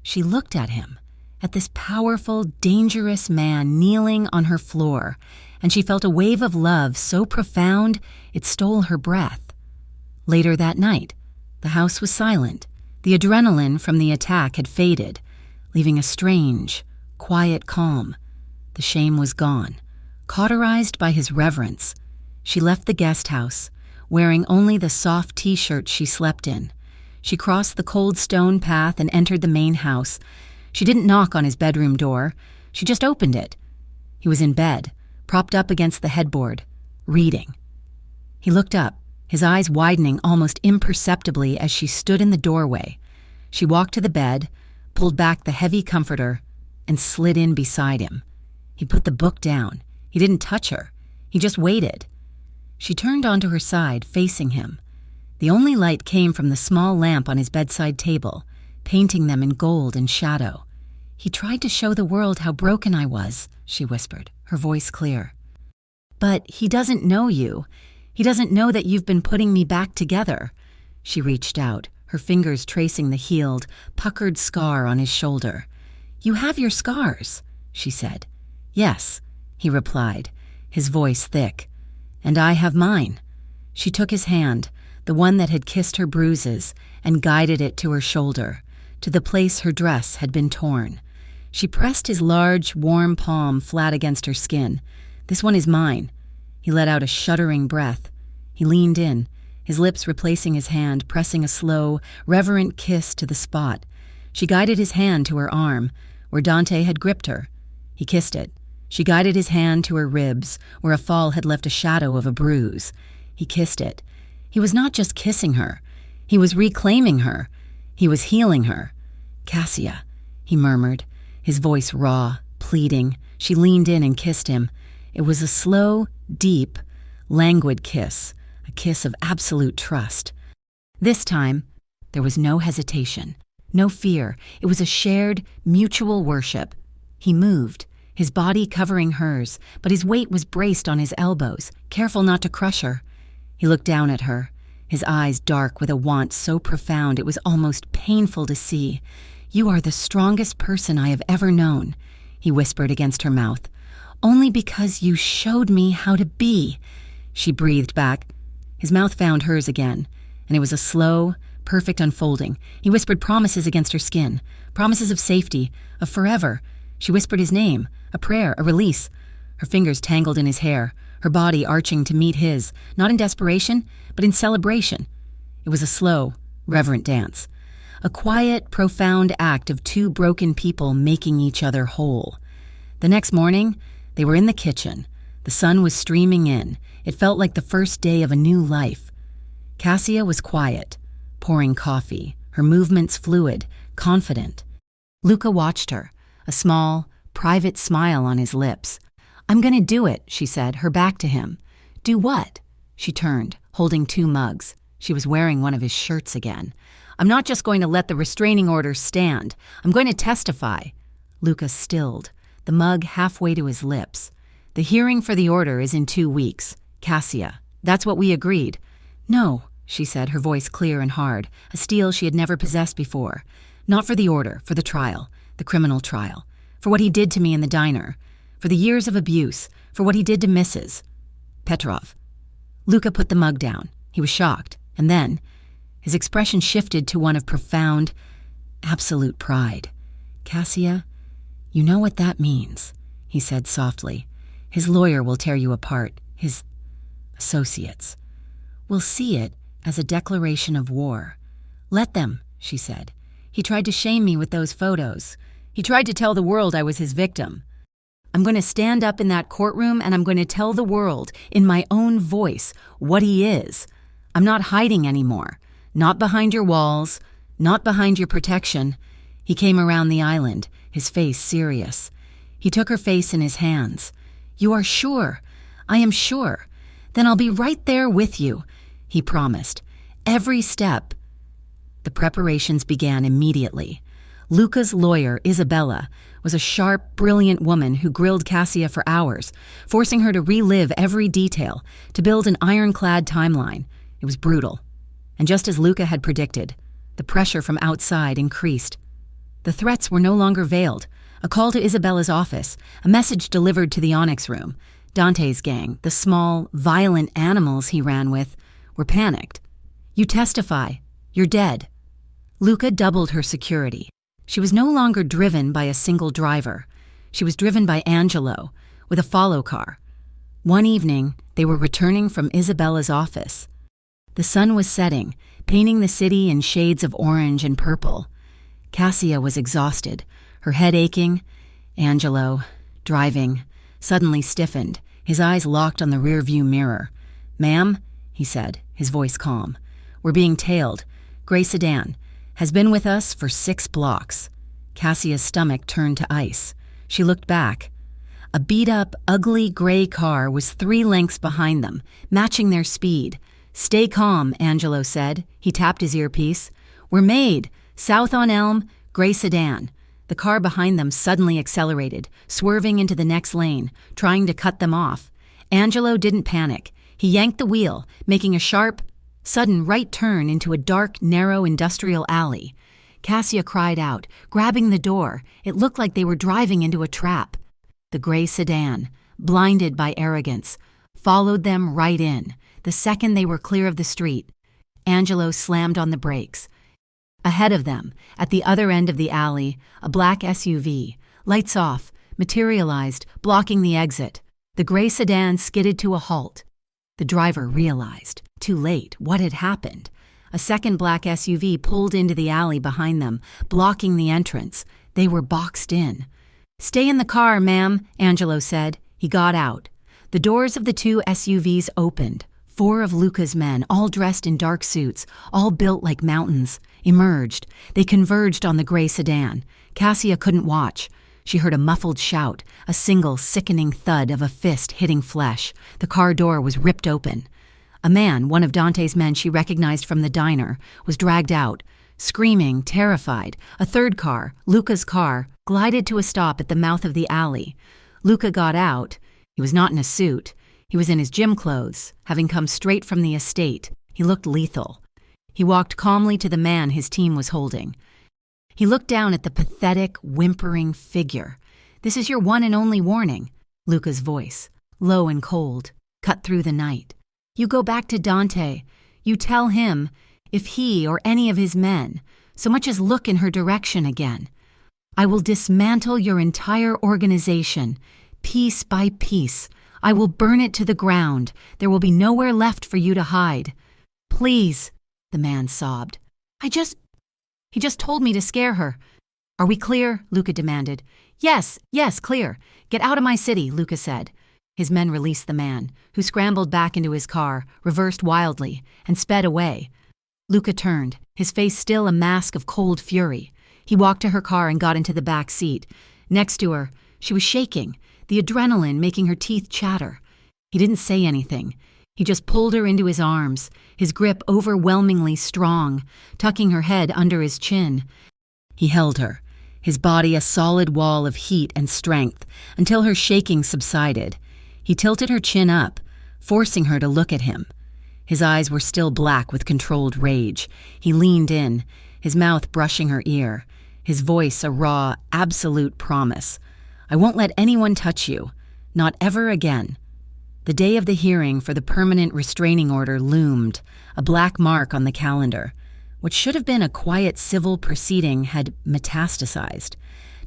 She looked at him, at this powerful, dangerous man kneeling on her floor, and she felt a wave of love so profound it stole her breath. Later that night, the house was silent. The adrenaline from the attack had faded, leaving a strange, quiet calm. The shame was gone, cauterized by his reverence. She left the guest house, wearing only the soft t-shirt she slept in. She crossed the cold stone path and entered the main house. She didn't knock on his bedroom door. She just opened it. He was in bed, propped up against the headboard, reading. He looked up, his eyes widening almost imperceptibly as she stood in the doorway. She walked to the bed, pulled back the heavy comforter, and slid in beside him. He put the book down. He didn't touch her. He just waited. She turned onto her side, facing him. The only light came from the small lamp on his bedside table, painting them in gold and shadow. "He tried to show the world how broken I was," she whispered, her voice clear. But he doesn't know you. He doesn't know that you've been putting me back together. She reached out, her fingers tracing the healed, puckered scar on his shoulder. You have your scars, she said. Yes, he replied, his voice thick. And I have mine. She took his hand, the one that had kissed her bruises, and guided it to her shoulder, to the place her dress had been torn. She pressed his large, warm palm flat against her skin. This one is mine. He let out a shuddering breath. He leaned in, his lips replacing his hand, pressing a slow, reverent kiss to the spot. She guided his hand to her arm, where Dante had gripped her. He kissed it. She guided his hand to her ribs, where a fall had left a shadow of a bruise. He kissed it. He was not just kissing her. He was reclaiming her. He was healing her. Cassia, he murmured, his voice raw, pleading. She leaned in and kissed him. It was a slow, deep, languid kiss, a kiss of absolute trust. This time, there was no hesitation, no fear. It was a shared, mutual worship. He moved, his body covering hers, but his weight was braced on his elbows, careful not to crush her. He looked down at her, his eyes dark with a want so profound it was almost painful to see. You are the strongest person I have ever known, he whispered against her mouth. Only because you showed me how to be, she breathed back. His mouth found hers again, and it was a slow, perfect unfolding. He whispered promises against her skin, promises of safety, of forever. She whispered his name, a prayer, a release. Her fingers tangled in his hair, her body arching to meet his, not in desperation, but in celebration. It was a slow, reverent dance, a quiet, profound act of two broken people making each other whole. The next morning, they were in the kitchen. The sun was streaming in. It felt like the first day of a new life. Cassia was quiet, pouring coffee, her movements fluid, confident. Luca watched her, a small, private smile on his lips. I'm going to do it, she said, her back to him. Do what? She turned, holding two mugs. She was wearing one of his shirts again. I'm not just going to let the restraining order stand. I'm going to testify. Luca stilled, the mug halfway to his lips. The hearing for the order is in 2 weeks. Cassia, that's what we agreed. No, she said, her voice clear and hard, a steel she had never possessed before. Not for the order, for the trial, the criminal trial, for what he did to me in the diner, for the years of abuse, for what he did to Mrs. Petrov. Luca put the mug down. He was shocked, and then his expression shifted to one of profound, absolute pride. Cassia, you know what that means, he said softly. His lawyer will tear you apart, his associates. Will see it as a declaration of war. Let them, she said. He tried to shame me with those photos. He tried to tell the world I was his victim. I'm going to stand up in that courtroom and I'm going to tell the world, in my own voice, what he is. I'm not hiding anymore. Not behind your walls, not behind your protection. He came around the island, his face serious. He took her face in his hands. You are sure? I am sure. Then I'll be right there with you, he promised. Every step. The preparations began immediately. Luca's lawyer, Isabella, was a sharp, brilliant woman who grilled Cassia for hours, forcing her to relive every detail, to build an ironclad timeline. It was brutal. And just as Luca had predicted, the pressure from outside increased. The threats were no longer veiled. A call to Isabella's office, a message delivered to the Onyx room. Dante's gang, the small, violent animals he ran with, were panicked. You testify. You're dead. Luca doubled her security. She was no longer driven by a single driver. She was driven by Angelo, with a follow car. One evening, they were returning from Isabella's office. The sun was setting, painting the city in shades of orange and purple. Cassia was exhausted, her head aching. Angelo, driving, suddenly stiffened, his eyes locked on the rearview mirror. Ma'am, he said, his voice calm. We're being tailed. Gray sedan. Has been with us for 6 blocks. Cassia's stomach turned to ice. She looked back. A beat-up, ugly gray car was 3 lengths behind them, matching their speed. Stay calm, Angelo said. He tapped his earpiece. We're made. South on Elm, gray sedan. The car behind them suddenly accelerated, swerving into the next lane, trying to cut them off. Angelo didn't panic. He yanked the wheel, making a sharp, sudden right turn into a dark, narrow industrial alley. Cassia cried out, grabbing the door. It looked like they were driving into a trap. The gray sedan, blinded by arrogance, followed them right in. The second they were clear of the street, Angelo slammed on the brakes. Ahead of them, at the other end of the alley, a black SUV, lights off, materialized, blocking the exit. The gray sedan skidded to a halt. The driver realized, too late, what had happened. A second black SUV pulled into the alley behind them, blocking the entrance. They were boxed in. "Stay in the car, ma'am," Angelo said. He got out. The doors of the two SUVs opened. 4 of Luca's men, all dressed in dark suits, all built like mountains, emerged. They converged on the gray sedan. Cassia couldn't watch. She heard a muffled shout, a single sickening thud of a fist hitting flesh. The car door was ripped open. A man, one of Dante's men she recognized from the diner, was dragged out. Screaming, terrified, a third car, Luca's car, glided to a stop at the mouth of the alley. Luca got out. He was not in a suit. He was in his gym clothes, having come straight from the estate. He looked lethal. He walked calmly to the man his team was holding. He looked down at the pathetic, whimpering figure. "This is your one and only warning," Luca's voice, low and cold, cut through the night. "You go back to Dante. You tell him, if he or any of his men so much as look in her direction again, I will dismantle your entire organization, piece by piece. I will burn it to the ground. There will be nowhere left for you to hide. Please," the man sobbed. He just told me to scare her." "Are we clear?" Luca demanded. Yes, clear. Get out of my city," Luca said. His men released the man, who scrambled back into his car, reversed wildly, and sped away. Luca turned, his face still a mask of cold fury. He walked to her car and got into the back seat. Next to her, she was shaking, the adrenaline making her teeth chatter. He didn't say anything. He just pulled her into his arms, his grip overwhelmingly strong, tucking her head under his chin. He held her, his body a solid wall of heat and strength, until her shaking subsided. He tilted her chin up, forcing her to look at him. His eyes were still black with controlled rage. He leaned in, his mouth brushing her ear, his voice a raw, absolute promise. "I won't let anyone touch you. Not ever again." The day of the hearing for the permanent restraining order loomed, a black mark on the calendar. What should have been a quiet civil proceeding had metastasized.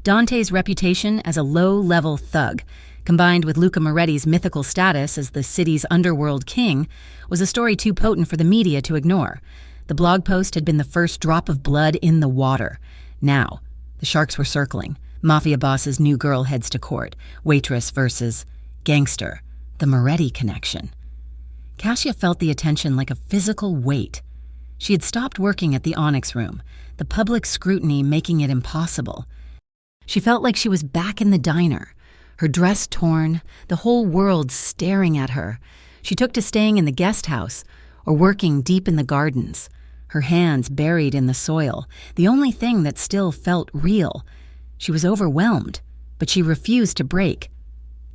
Dante's reputation as a low-level thug, combined with Luca Moretti's mythical status as the city's underworld king, was a story too potent for the media to ignore. The blog post had been the first drop of blood in the water. Now, the sharks were circling. Mafia boss's new girl heads to court. Waitress versus gangster. The Moretti connection. Cassia felt the attention like a physical weight. She had stopped working at the Onyx Room, the public scrutiny making it impossible. She felt like she was back in the diner, her dress torn, the whole world staring at her. She took to staying in the guest house or working deep in the gardens, her hands buried in the soil, the only thing that still felt real. She was overwhelmed, but she refused to break.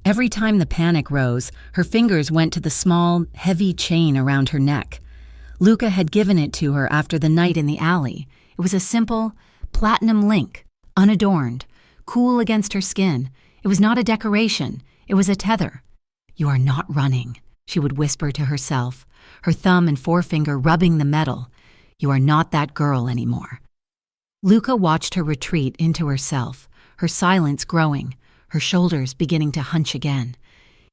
Every time the panic rose, her fingers went to the small, heavy chain around her neck. Luca had given it to her after the night in the alley. It was a simple, platinum link, unadorned, cool against her skin. It was not a decoration. It was a tether. "You are not running," she would whisper to herself, her thumb and forefinger rubbing the metal. "You are not that girl anymore." Luca watched her retreat into herself, her silence growing, her shoulders beginning to hunch again.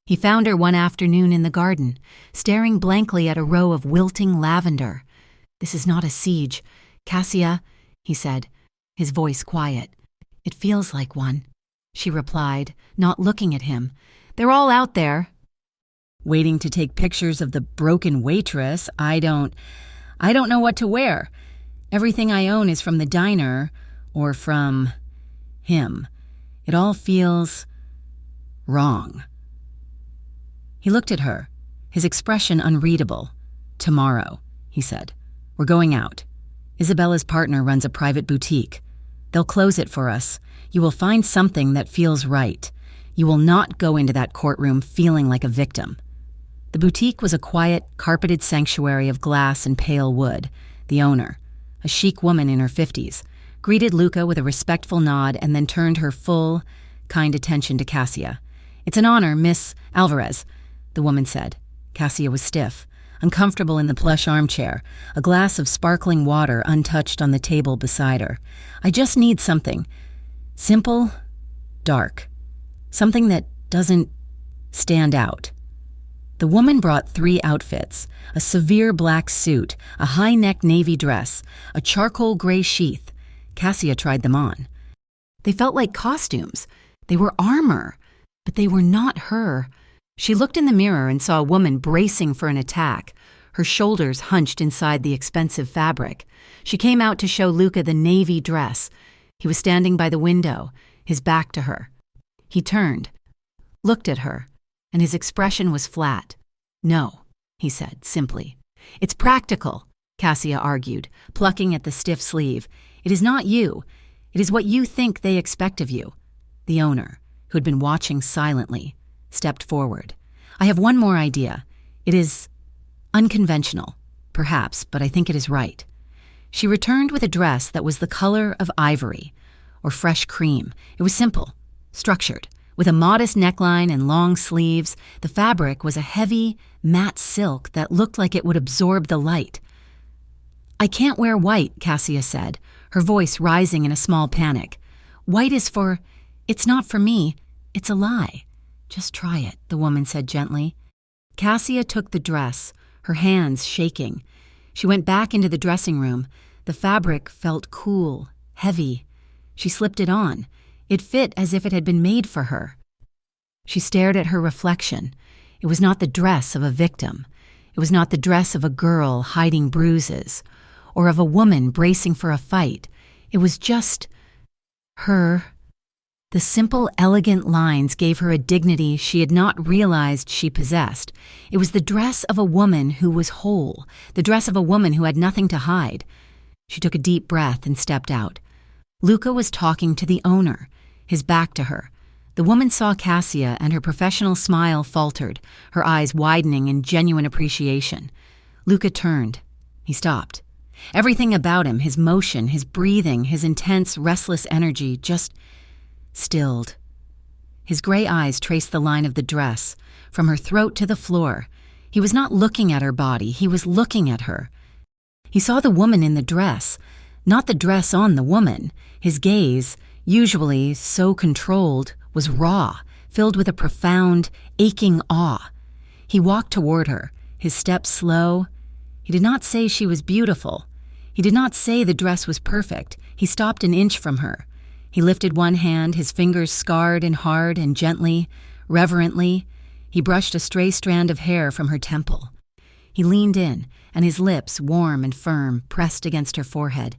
He found her one afternoon in the garden, staring blankly at a row of wilting lavender. "This is not a siege, Cassia," he said, his voice quiet. "It feels like one," she replied, not looking at him. "They're all out there." "Waiting to take pictures of the broken waitress. I don't know what to wear. Everything I own is from the diner or from him. It all feels wrong." He looked at her, his expression unreadable. "Tomorrow," he said. "We're going out. Isabella's partner runs a private boutique. They'll close it for us. You will find something that feels right. You will not go into that courtroom feeling like a victim. The boutique was a quiet, carpeted sanctuary of glass and pale wood. The owner, a chic woman in her 50s, greeted Luca with a respectful nod and then turned her full, kind attention to Cassia. "It's an honor, Miss Alvarez," the woman said. Cassia was stiff, uncomfortable in the plush armchair, a glass of sparkling water untouched on the table beside her. "I just need something simple, dark, something that doesn't stand out." The woman brought 3 outfits: a severe black suit, a high-neck navy dress, a charcoal gray sheath. Cassia tried them on. They felt like costumes. They were armor, but they were not her. She looked in the mirror and saw a woman bracing for an attack, her shoulders hunched inside the expensive fabric. She came out to show Luca the navy dress. He was standing by the window, his back to her. He turned, looked at her, and his expression was flat. "No," he said, simply. "It's practical," Cassia argued, plucking at the stiff sleeve. "It is not you. It is what you think they expect of you." The owner, who had been watching silently, stepped forward. "I have one more idea. It is unconventional, perhaps, but I think it is right." She returned with a dress that was the color of ivory, or fresh cream. It was simple, structured, with a modest neckline and long sleeves. The fabric was a heavy, matte silk that looked like it would absorb the light. "I can't wear white," Cassia said, her voice rising in a small panic. "White is for... It's not for me. It's a lie." "Just try it," the woman said gently. Cassia took the dress, her hands shaking. She went back into the dressing room. The fabric felt cool, heavy. She slipped it on. It fit as if it had been made for her. She stared at her reflection. It was not the dress of a victim. It was not the dress of a girl hiding bruises, or of a woman bracing for a fight. It was just her. The simple, elegant lines gave her a dignity she had not realized she possessed. It was the dress of a woman who was whole, the dress of a woman who had nothing to hide. She took a deep breath and stepped out. Luca was talking to the owner, his back to her. The woman saw Cassia, and her professional smile faltered, her eyes widening in genuine appreciation. Luca turned. He stopped. Everything about him, his motion, his breathing, his intense, restless energy, just stilled. His gray eyes traced the line of the dress, from her throat to the floor. He was not looking at her body, he was looking at her. He saw the woman in the dress, not the dress on the woman. His gaze, usually so controlled, was raw, filled with a profound, aching awe. He walked toward her, his steps slow. He did not say she was beautiful. He did not say the dress was perfect. He stopped an inch from her. He lifted one hand, his fingers scarred and hard, and gently, reverently, he brushed a stray strand of hair from her temple. He leaned in, and his lips, warm and firm, pressed against her forehead.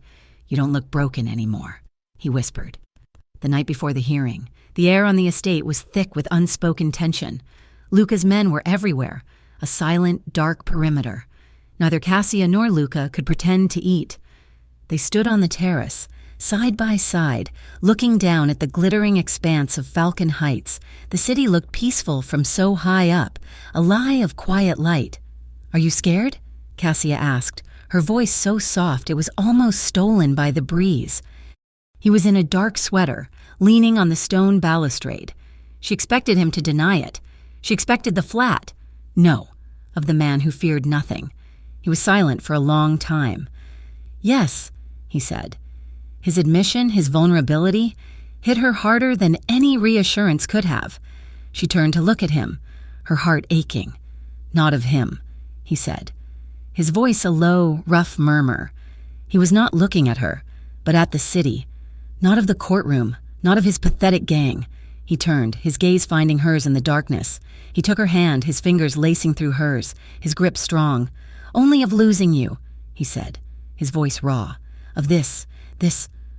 "You don't look broken anymore," he whispered. The night before the hearing, the air on the estate was thick with unspoken tension. Luca's men were everywhere, a silent, dark perimeter. Neither Cassia nor Luca could pretend to eat. They stood on the terrace, side by side, looking down at the glittering expanse of Falcon Heights. The city looked peaceful from so high up, a lie of quiet light. "Are you scared?" Cassia asked, her voice so soft it was almost stolen by the breeze. He was in a dark sweater, leaning on the stone balustrade. She expected him to deny it. She expected the flat no of the man who feared nothing. He was silent for a long time. "Yes," he said. His admission, his vulnerability, hit her harder than any reassurance could have. She turned to look at him, her heart aching. "Not of him," he said. His voice a low, rough murmur. He was not looking at her, but at the city. Not of the courtroom, not of his pathetic gang. He turned, his gaze finding hers in the darkness. He took her hand, his fingers lacing through hers, his grip strong. "Only of losing you," he said, his voice raw. "Of this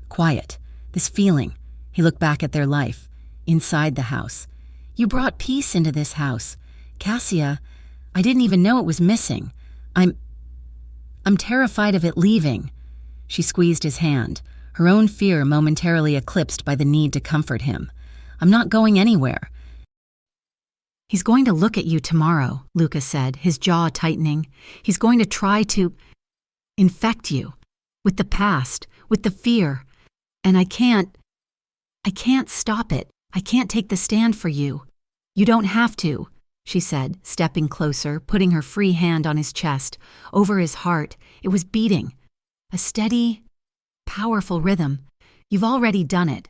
quiet, this feeling." He looked back at their life, inside the house. "You brought peace into this house. Cassia, I didn't even know it was missing. I'm terrified of it leaving." She squeezed his hand, her own fear momentarily eclipsed by the need to comfort him. "I'm not going anywhere. He's going to look at you tomorrow, Lucas said, his jaw tightening. He's going to try to infect you with the past, with the fear. And I can't stop it. I can't take the stand for you. You don't have to, she said, stepping closer, putting her free hand on his chest, over his heart. It was beating. A steady, powerful rhythm. You've already done it.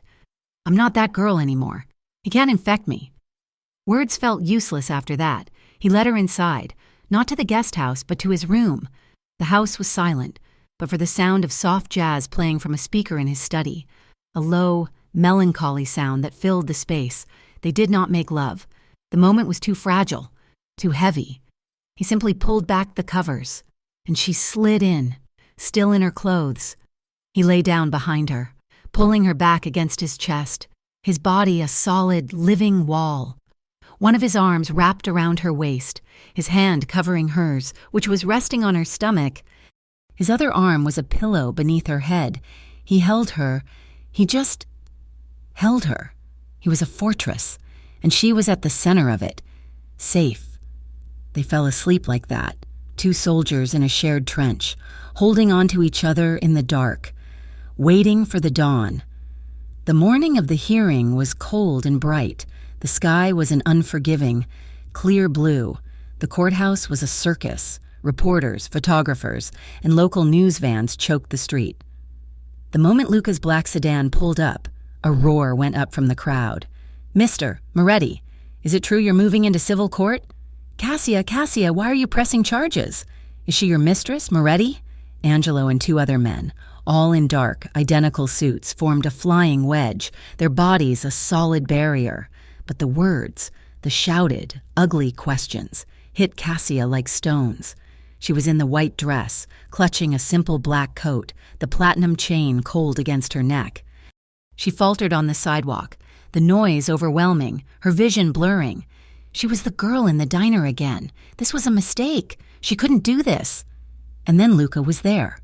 I'm not that girl anymore. He can't infect me. Words felt useless after that. He led her inside, not to the guest house, but to his room. The house was silent, but for the sound of soft jazz playing from a speaker in his study, a low, melancholy sound that filled the space. They did not make love. The moment was too fragile, too heavy. He simply pulled back the covers, and she slid in, still in her clothes. He lay down behind her, pulling her back against his chest, his body a solid, living wall. One of his arms wrapped around her waist, his hand covering hers, which was resting on her stomach. His other arm was a pillow beneath her head. He held her. He just held her. He was a fortress, and she was at the center of it, safe. They fell asleep like that, two soldiers in a shared trench, holding on to each other in the dark, waiting for the dawn. The morning of the hearing was cold and bright. The sky was an unforgiving, clear blue. The courthouse was a circus. Reporters, photographers, and local news vans choked the street. The moment Luca's black sedan pulled up, a roar went up from the crowd. "Mr. Moretti, is it true you're moving into civil court? Cassia, why are you pressing charges? Is she your mistress, Moretti?" Angelo and two other men, all in dark, identical suits, formed a flying wedge, their bodies a solid barrier. But the words, the shouted, ugly questions, hit Cassia like stones. She was in the white dress, clutching a simple black coat, the platinum chain cold against her neck. She faltered on the sidewalk, the noise overwhelming, her vision blurring. She was the girl in the diner again. This was a mistake. She couldn't do this. And then Luca was there.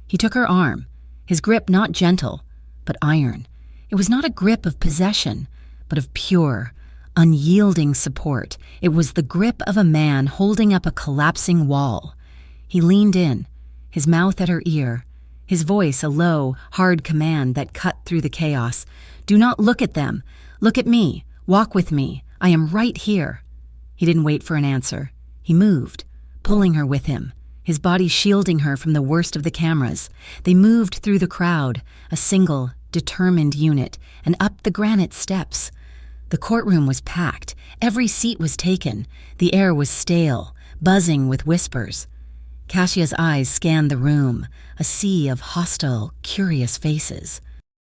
He took her arm, his grip not gentle, but iron. It was not a grip of possession, but of pure, unyielding support. It was the grip of a man holding up a collapsing wall. He leaned in, his mouth at her ear, his voice a low, hard command that cut through the chaos. "Do not look at them. Look at me. Walk with me. I am right here." He didn't wait for an answer. He moved, pulling her with him, his body shielding her from the worst of the cameras. They moved through the crowd, a single, determined unit, and up the granite steps. The courtroom was packed. Every seat was taken. The air was stale, buzzing with whispers. Cassia's eyes scanned the room, a sea of hostile, curious faces.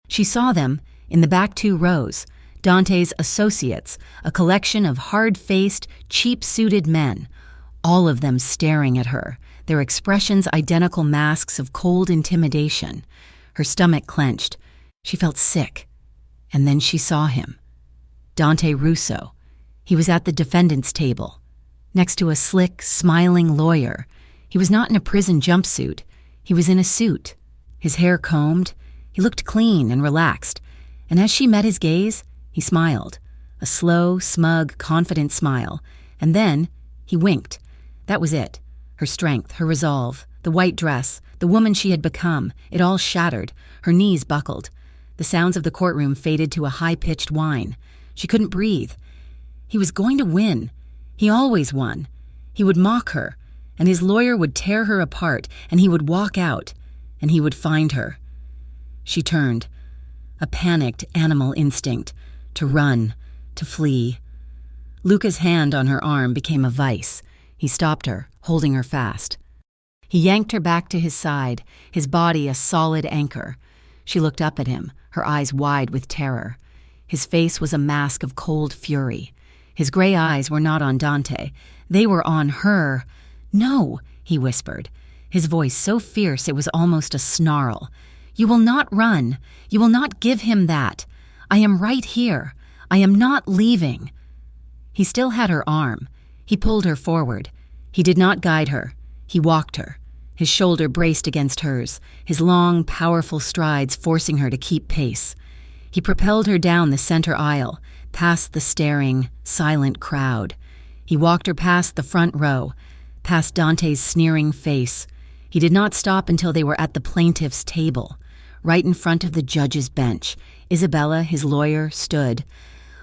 She saw them, in the back 2 rows, Dante's associates, a collection of hard-faced, cheap-suited men, all of them staring at her, their expressions identical masks of cold intimidation. Her stomach clenched. She felt sick. And then she saw him. Dante Russo. He was at the defendant's table, next to a slick, smiling lawyer. He was not in a prison jumpsuit. He was in a suit, his hair combed. He looked clean and relaxed, and as she met his gaze, he smiled, a slow, smug, confident smile, and then he winked. That was it. Her strength, her resolve, the white dress, the woman she had become, it all shattered. Her knees buckled. The sounds of the courtroom faded to a high-pitched whine. She couldn't breathe. He was going to win. He always won. He would mock her, and his lawyer would tear her apart, and he would walk out, and he would find her. She turned, a panicked animal instinct, to run, to flee. Luca's hand on her arm became a vice. He stopped her, holding her fast. He yanked her back to his side, his body a solid anchor. She looked up at him, her eyes wide with terror. His face was a mask of cold fury. His gray eyes were not on Dante. They were on her. "No," he whispered, his voice so fierce it was almost a snarl. "You will not run. You will not give him that. I am right here. I am not leaving." He still had her arm. He pulled her forward. He did not guide her. He walked her, his shoulder braced against hers, his long, powerful strides forcing her to keep pace. He propelled her down the center aisle, past the staring, silent crowd. He walked her past the front row, past Dante's sneering face. He did not stop until they were at the plaintiff's table. Right in front of the judge's bench, Isabella, his lawyer, stood.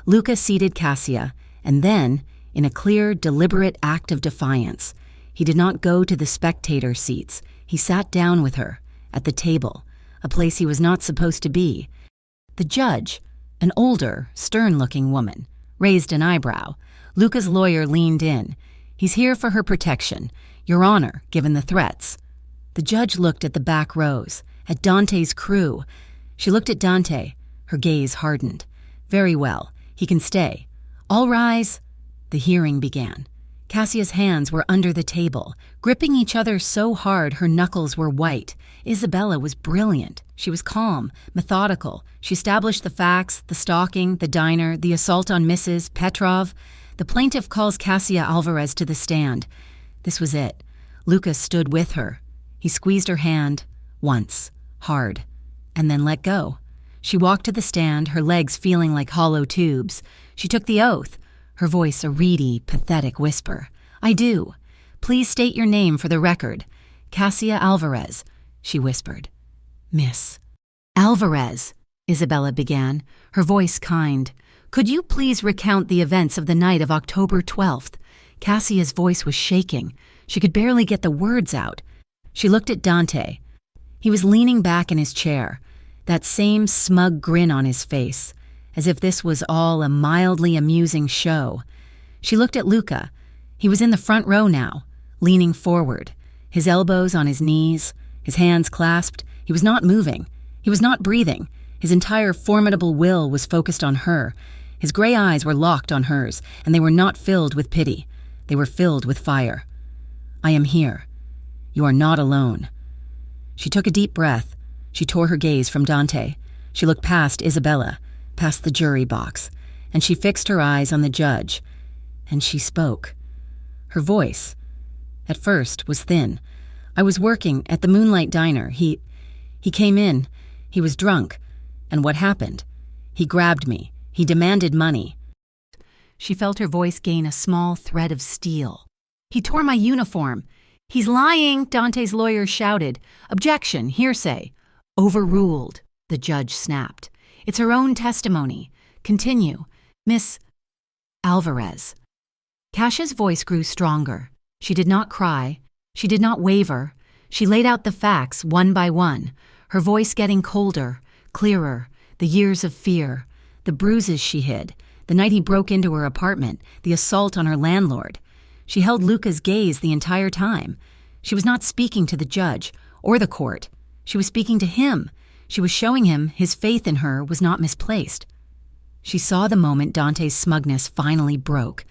Luca seated Cassia, and then, in a clear, deliberate act of defiance, he did not go to the spectator seats. He sat down with her, at the table, a place he was not supposed to be. The judge, an older, stern-looking woman, raised an eyebrow. Luca's lawyer leaned in. "He's here for her protection, Your Honor, given the threats." The judge looked at the back rows, at Dante's crew. She looked at Dante. Her gaze hardened. "Very well. He can stay. All rise." The hearing began. Cassia's hands were under the table, gripping each other so hard her knuckles were white. Isabella was brilliant. She was calm, methodical. She established the facts, the stalking, the diner, the assault on Mrs. Petrov. The plaintiff calls Cassia Alvarez to the stand. This was it. Lucas stood with her. He squeezed her hand, once, hard, and then let go. She walked to the stand, her legs feeling like hollow tubes. She took the oath, her voice a reedy, pathetic whisper. "I do. Please state your name for the record." "Cassia Alvarez," she whispered. "Miss Alvarez," Isabella began, her voice kind. "Could you please recount the events of the night of October 12th? Cassia's voice was shaking. She could barely get the words out. She looked at Dante. He was leaning back in his chair, that same smug grin on his face, as if this was all a mildly amusing show. She looked at Luca. He was in the front row now, leaning forward, his elbows on his knees, his hands clasped. He was not moving. He was not breathing. His entire formidable will was focused on her. His gray eyes were locked on hers, and they were not filled with pity. They were filled with fire. "I am here. You are not alone." She took a deep breath. She tore her gaze from Dante. She looked past Isabella, past the jury box, and she fixed her eyes on the judge. And she spoke. Her voice, at first, was thin. "I was working at the Moonlight Diner. He came in. He was drunk. And what happened? He grabbed me. He demanded money." She felt her voice gain a small thread of steel. "He tore my uniform." "He's lying," Dante's lawyer shouted. "Objection, hearsay." "Overruled," the judge snapped. "It's her own testimony. Continue. Miss Alvarez." Cassia's voice grew stronger. She did not cry. She did not waver. She laid out the facts one by one, her voice getting colder, clearer, the years of fear, the bruises she hid, the night he broke into her apartment, the assault on her landlord. She held Luca's gaze the entire time. She was not speaking to the judge or the court. She was speaking to him. She was showing him his faith in her was not misplaced. She saw the moment Dante's smugness finally broke.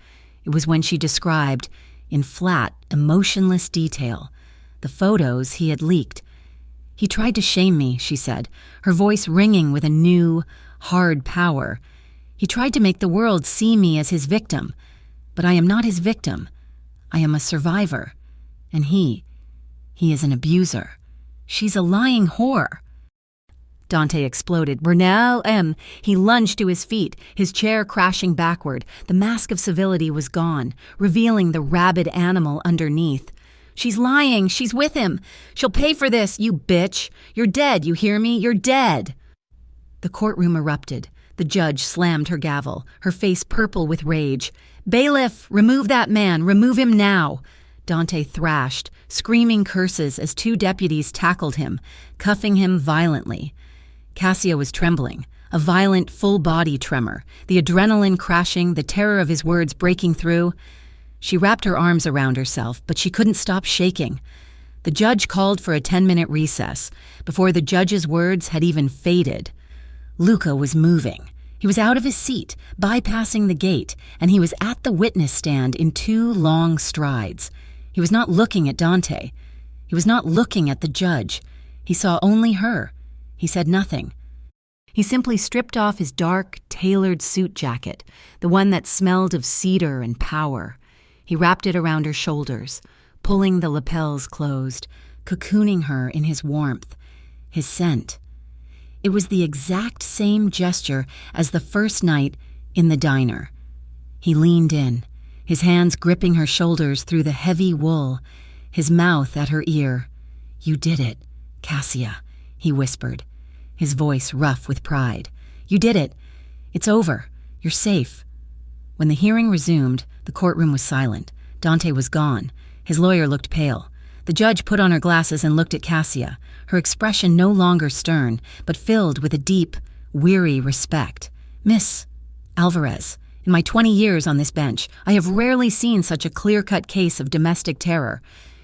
It was when she described, in flat, emotionless detail, the photos he had leaked. "He tried to shame me," she said, her voice ringing with a new, hard power. "He tried to make the world see me as his victim. But I am not his victim. I am a survivor. And he is an abuser. She's a lying whore." Dante exploded. "Brunel M." He lunged to his feet, his chair crashing backward. The mask of civility was gone, revealing the rabid animal underneath. "She's lying. She's with him. She'll pay for this, you bitch. You're dead, you hear me? You're dead." The courtroom erupted. The judge slammed her gavel, her face purple with rage. "Bailiff, remove that man. Remove him now." Dante thrashed, screaming curses as two deputies tackled him, cuffing him violently. Cassia was trembling, a violent full-body tremor, the adrenaline crashing, the terror of his words breaking through. She wrapped her arms around herself, but she couldn't stop shaking. The judge called for a 10-minute recess, before the judge's words had even faded. Luca was moving. He was out of his seat, bypassing the gate, and he was at the witness stand in 2 long strides. He was not looking at Dante. He was not looking at the judge. He saw only her. He said nothing. He simply stripped off his dark, tailored suit jacket, the one that smelled of cedar and power. He wrapped it around her shoulders, pulling the lapels closed, cocooning her in his warmth, his scent. It was the exact same gesture as the first night in the diner. He leaned in, his hands gripping her shoulders through the heavy wool, his mouth at her ear. "You did it, Cassia," he whispered, his voice rough with pride. "You did it. It's over. You're safe." When the hearing resumed, the courtroom was silent. Dante was gone. His lawyer looked pale. The judge put on her glasses and looked at Cassia, her expression no longer stern, but filled with a deep, weary respect. "Miss Alvarez, in my 20 years on this bench, I have rarely seen such a clear-cut case of domestic terror.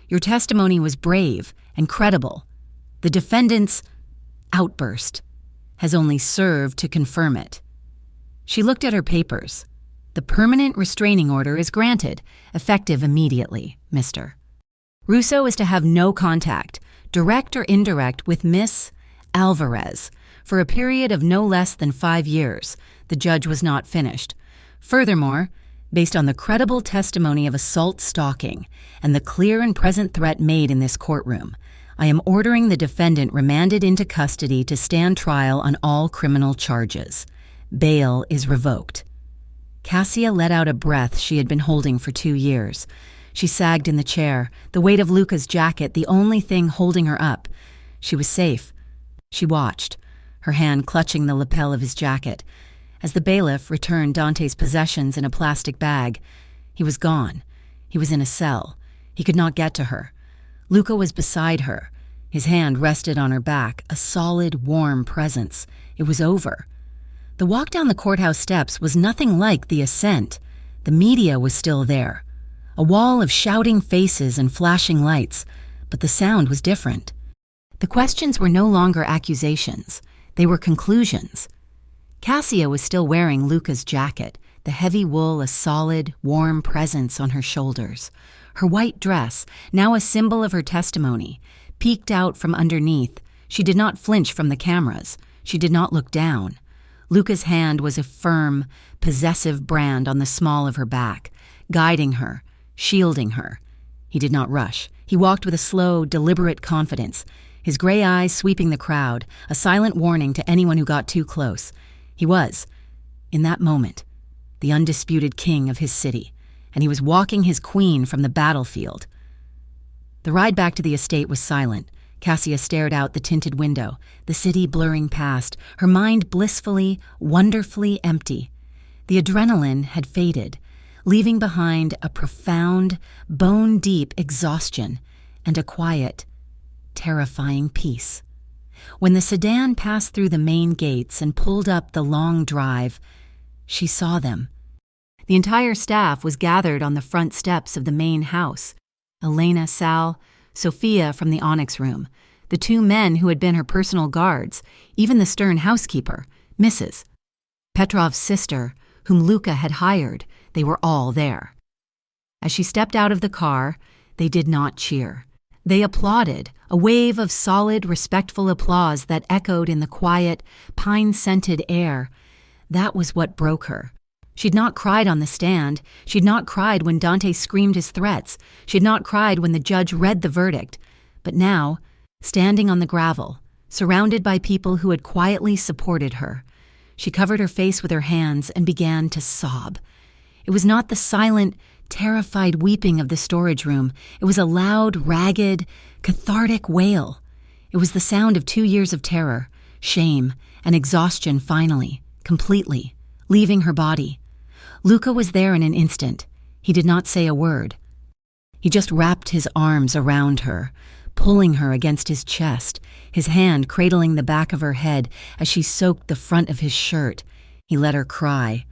Your testimony was brave and credible. The defendant's outburst has only served to confirm it." She looked at her papers. "The permanent restraining order is granted, effective immediately, Mr. Russo is to have no contact, direct or indirect, with Miss Alvarez for a period of no less than 5 years." The judge was not finished. "Furthermore, based on the credible testimony of assault stalking and the clear and present threat made in this courtroom, I am ordering the defendant remanded into custody to stand trial on all criminal charges. Bail is revoked." Cassia let out a breath she had been holding for 2 years. She sagged in the chair, the weight of Luca's jacket the only thing holding her up. She was safe. She watched, her hand clutching the lapel of his jacket, as the bailiff returned Dante's possessions in a plastic bag. He was gone. He was in a cell. He could not get to her. Luca was beside her. His hand rested on her back, a solid, warm presence. It was over. The walk down the courthouse steps was nothing like the ascent. The media was still there. A wall of shouting faces and flashing lights, but the sound was different. The questions were no longer accusations. They were conclusions. Cassia was still wearing Luca's jacket, the heavy wool a solid, warm presence on her shoulders. Her white dress, now a symbol of her testimony, peeked out from underneath. She did not flinch from the cameras. She did not look down. Luca's hand was a firm, possessive brand on the small of her back, guiding her, shielding her. He did not rush. He walked with a slow, deliberate confidence, his gray eyes sweeping the crowd, a silent warning to anyone who got too close. He was, in that moment, the undisputed king of his city, and he was walking his queen from the battlefield. The ride back to the estate was silent. Cassia stared out the tinted window, the city blurring past, her mind blissfully, wonderfully empty. The adrenaline had faded, leaving behind a profound, bone-deep exhaustion and a quiet, terrifying peace. When the sedan passed through the main gates and pulled up the long drive, she saw them. The entire staff was gathered on the front steps of the main house. Elena, Sal, Sophia from the Onyx Room, the 2 men who had been her personal guards, even the stern housekeeper, Mrs. Petrov's sister, whom Luca had hired. They were all there. As she stepped out of the car, they did not cheer. They applauded, a wave of solid, respectful applause that echoed in the quiet, pine-scented air. That was what broke her. She'd not cried on the stand. She'd not cried when Dante screamed his threats. She'd not cried when the judge read the verdict. But now, standing on the gravel, surrounded by people who had quietly supported her, she covered her face with her hands and began to sob. It was not the silent, terrified weeping of the storage room. It was a loud, ragged, cathartic wail. It was the sound of 2 years of terror, shame, and exhaustion finally, completely, leaving her body. Luca was there in an instant. He did not say a word. He just wrapped his arms around her, pulling her against his chest, his hand cradling the back of her head as she soaked the front of his shirt. He let her cry,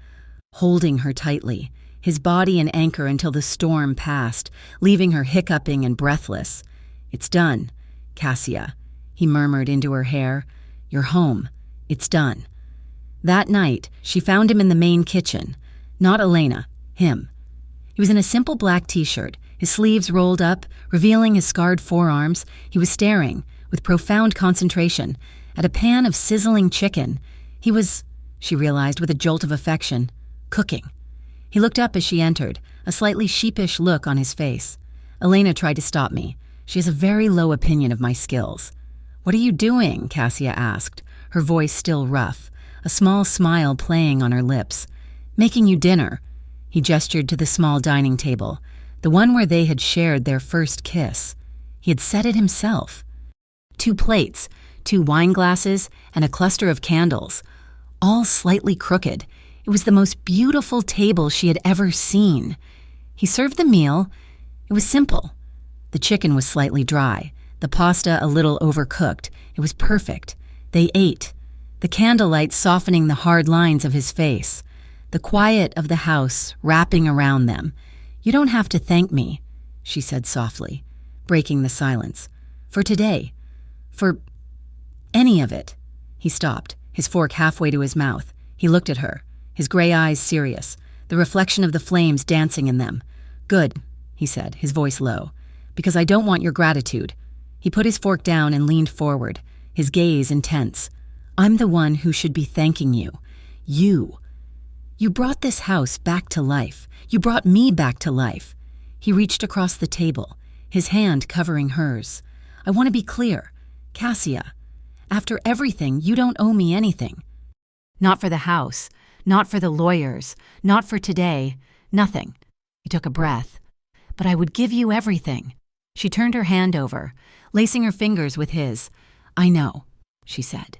holding her tightly, his body an anchor until the storm passed, leaving her hiccuping and breathless. "It's done, Cassia," he murmured into her hair. "You're home. It's done." That night, she found him in the main kitchen. Not Elena, him. He was in a simple black t-shirt, his sleeves rolled up, revealing his scarred forearms. He was staring, with profound concentration, at a pan of sizzling chicken. He was, she realized with a jolt of affection, cooking. He looked up as she entered, a slightly sheepish look on his face. "Elena tried to stop me. She has a very low opinion of my skills." "What are you doing?" Cassia asked, her voice still rough, a small smile playing on her lips. "Making you dinner." He gestured to the small dining table, the one where they had shared their first kiss. He had set it himself. 2 plates, 2 wine glasses, and a cluster of candles, all slightly crooked. It was the most beautiful table she had ever seen. He served the meal. It was simple. The chicken was slightly dry, the pasta a little overcooked. It was perfect. They ate, the candlelight softening the hard lines of his face, the quiet of the house wrapping around them. "You don't have to thank me," she said softly, breaking the silence. "For today. For any of it." He stopped, his fork halfway to his mouth. He looked at her, his gray eyes serious, the reflection of the flames dancing in them. "Good," he said, his voice low, "because I don't want your gratitude." He put his fork down and leaned forward, his gaze intense. "I'm the one who should be thanking you. You. You brought this house back to life. You brought me back to life." He reached across the table, his hand covering hers. "I want to be clear. Cassia, after everything, you don't owe me anything. Not for the house, not for the lawyers, not for today, nothing." He took a breath. "But I would give you everything." She turned her hand over, lacing her fingers with his. "I know," she said.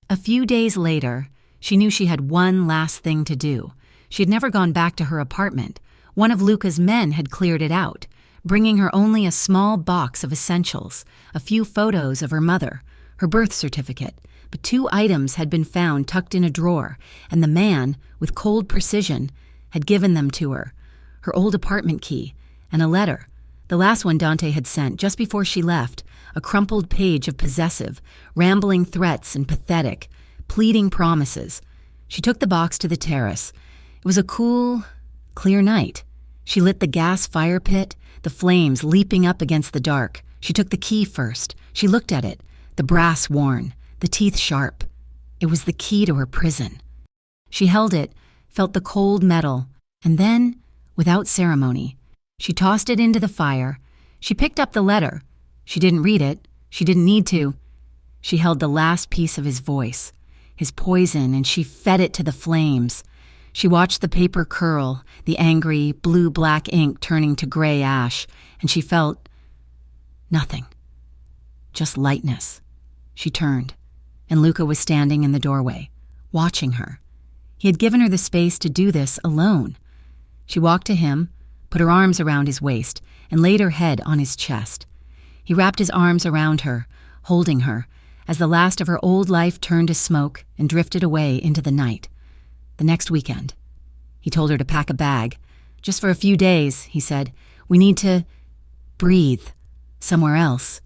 A few days later, she knew she had one last thing to do. She had never gone back to her apartment. One of Luca's men had cleared it out, bringing her only a small box of essentials, a few photos of her mother, her birth certificate, but 2 items had been found tucked in a drawer, and the man, with cold precision, had given them to her, her old apartment key, and a letter, the last one Dante had sent just before she left, a crumpled page of possessive, rambling threats and pathetic, pleading promises. She took the box to the terrace. It was a cool, clear night. She lit the gas fire pit, the flames leaping up against the dark. She took the key first. She looked at it, the brass worn, the teeth sharp. It was the key to her prison. She held it, felt the cold metal, and then, without ceremony, she tossed it into the fire. She picked up the letter. She didn't read it. She didn't need to. She held the last piece of his voice, his poison, and she fed it to the flames. She watched the paper curl, the angry, blue-black ink turning to gray ash, and she felt nothing, just lightness. She turned, and Luca was standing in the doorway, watching her. He had given her the space to do this alone. She walked to him, put her arms around his waist, and laid her head on his chest. He wrapped his arms around her, holding her, as the last of her old life turned to smoke and drifted away into the night. The next weekend. He told her to pack a bag. "Just for a few days," he said. "We need to breathe somewhere else."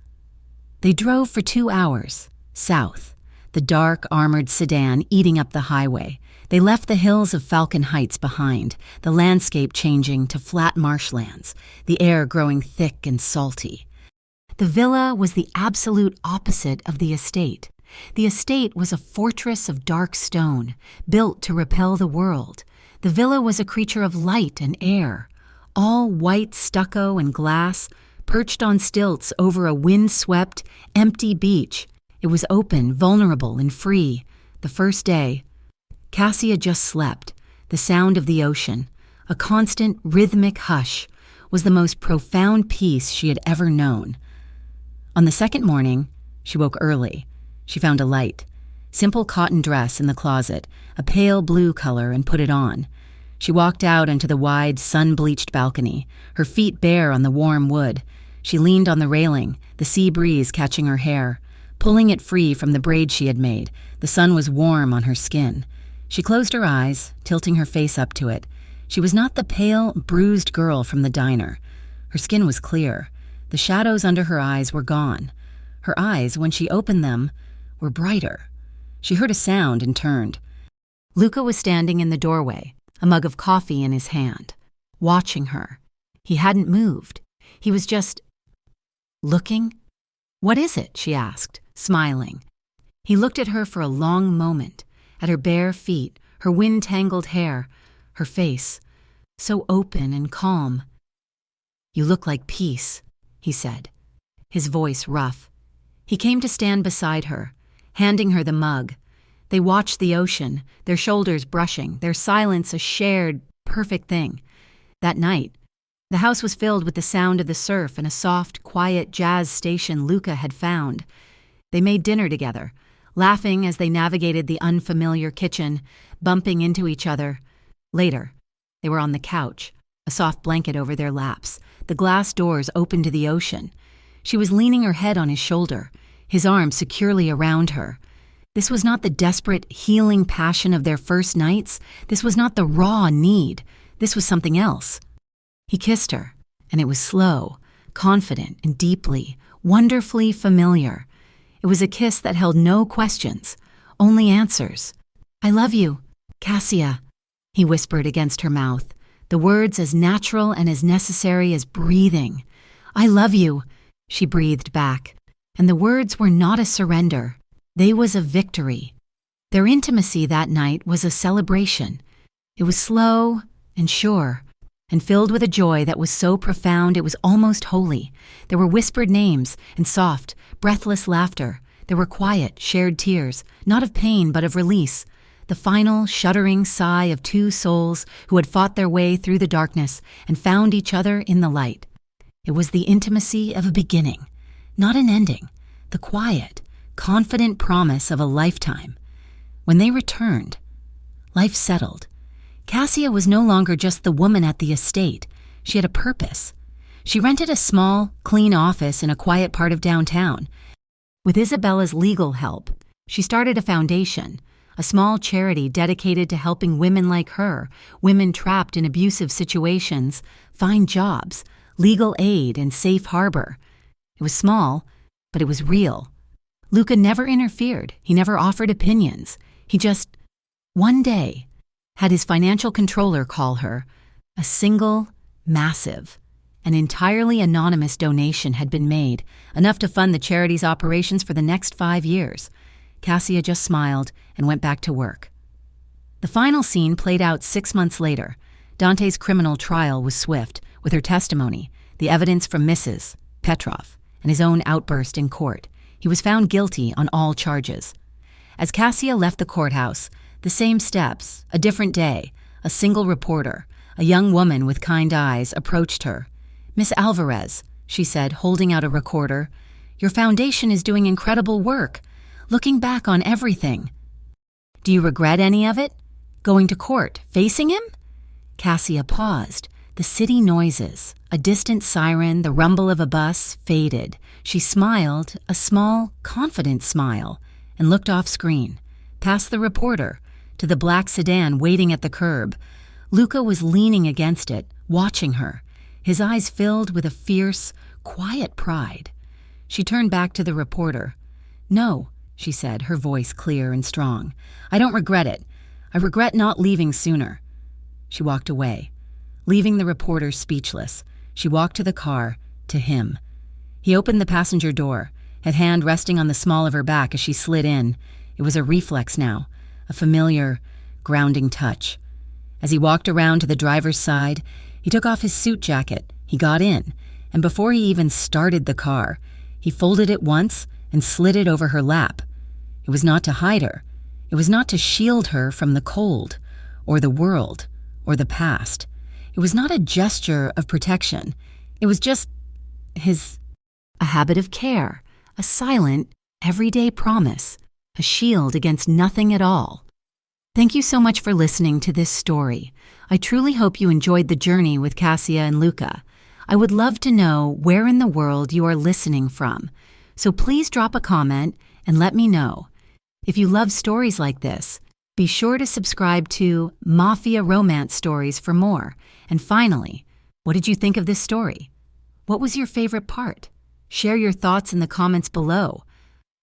They drove for 2 hours, south, the dark, armored sedan eating up the highway. They left the hills of Falcon Heights behind, the landscape changing to flat marshlands, the air growing thick and salty. The villa was the absolute opposite of the estate. The estate was a fortress of dark stone, built to repel the world. The villa was a creature of light and air, all white stucco and glass, perched on stilts over a wind-swept, empty beach. It was open, vulnerable, and free. The first day, Cassia just slept. The sound of the ocean, a constant, rhythmic hush, was the most profound peace she had ever known. On the second morning, she woke early. She found a light, simple cotton dress in the closet, a pale blue color, and put it on. She walked out onto the wide, sun-bleached balcony, her feet bare on the warm wood. She leaned on the railing, the sea breeze catching her hair, pulling it free from the braid she had made. The sun was warm on her skin. She closed her eyes, tilting her face up to it. She was not the pale, bruised girl from the diner. Her skin was clear. The shadows under her eyes were gone. Her eyes, when she opened them, were brighter. She heard a sound and turned. Luca was standing in the doorway, a mug of coffee in his hand, watching her. He hadn't moved. He was just looking. "What is it?" she asked, smiling. He looked at her for a long moment, at her bare feet, her wind-tangled hair, her face, so open and calm. "You look like peace," he said, his voice rough. He came to stand beside her, handing her the mug. They watched the ocean, their shoulders brushing, their silence a shared, perfect thing. That night, the house was filled with the sound of the surf and a soft, quiet jazz station Luca had found. They made dinner together, laughing as they navigated the unfamiliar kitchen, bumping into each other. Later, they were on the couch, a soft blanket over their laps, the glass doors open to the ocean. She was leaning her head on his shoulder, his arm securely around her. This was not the desperate, healing passion of their first nights. This was not the raw need. This was something else. He kissed her, and it was slow, confident, and deeply, wonderfully familiar. It was a kiss that held no questions, only answers. "I love you, Cassia," he whispered against her mouth, the words as natural and as necessary as breathing. "I love you," she breathed back, and the words were not a surrender. They was a victory. Their intimacy that night was a celebration. It was slow and sure, and filled with a joy that was so profound it was almost holy. There were whispered names and soft, breathless laughter. There were quiet, shared tears, not of pain but of release. The final, shuddering sigh of two souls who had fought their way through the darkness and found each other in the light. It was the intimacy of a beginning, not an ending, the quiet, confident promise of a lifetime. When they returned, life settled. Cassia was no longer just the woman at the estate. She had a purpose. She rented a small, clean office in a quiet part of downtown. With Isabella's legal help, she started a foundation, a small charity dedicated to helping women like her, women trapped in abusive situations, find jobs, legal aid, and safe harbor. It was small, but it was real. Luca never interfered. He never offered opinions. He just, one day, had his financial controller call her. A single, massive, and entirely anonymous donation had been made, enough to fund the charity's operations for the next 5 years. Cassia just smiled and went back to work. The final scene played out 6 months later. Dante's criminal trial was swift, with her testimony, the evidence from Mrs. Petrov, and his own outburst in court. He was found guilty on all charges. As Cassia left the courthouse, the same steps, a different day, a single reporter, a young woman with kind eyes, approached her. "Miss Alvarez," she said, holding out a recorder, "your foundation is doing incredible work, looking back on everything. Do you regret any of it? Going to court, facing him?" Cassia paused. The city noises, a distant siren, the rumble of a bus, faded. She smiled, a small, confident smile, and looked off screen, past the reporter, to the black sedan waiting at the curb. Luca was leaning against it, watching her, his eyes filled with a fierce, quiet pride. She turned back to the reporter. "No," she said, her voice clear and strong. "I don't regret it. I regret not leaving sooner." She walked away, leaving the reporter speechless. She walked to the car, to him. He opened the passenger door, his hand resting on the small of her back as she slid in. It was a reflex now, a familiar, grounding touch. As he walked around to the driver's side, he took off his suit jacket. He got in, and before he even started the car, he folded it once and slid it over her lap. It was not to hide her. It was not to shield her from the cold, or the world, or the past. It was not a gesture of protection. It was just a habit of care, a silent, everyday promise, a shield against nothing at all. Thank you so much for listening to this story. I truly hope you enjoyed the journey with Cassia and Luca. I would love to know where in the world you are listening from, so please drop a comment and let me know. If you love stories like this, be sure to subscribe to Mafia Romance Stories for more. And finally, what did you think of this story? What was your favorite part? Share your thoughts in the comments below.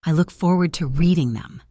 I look forward to reading them.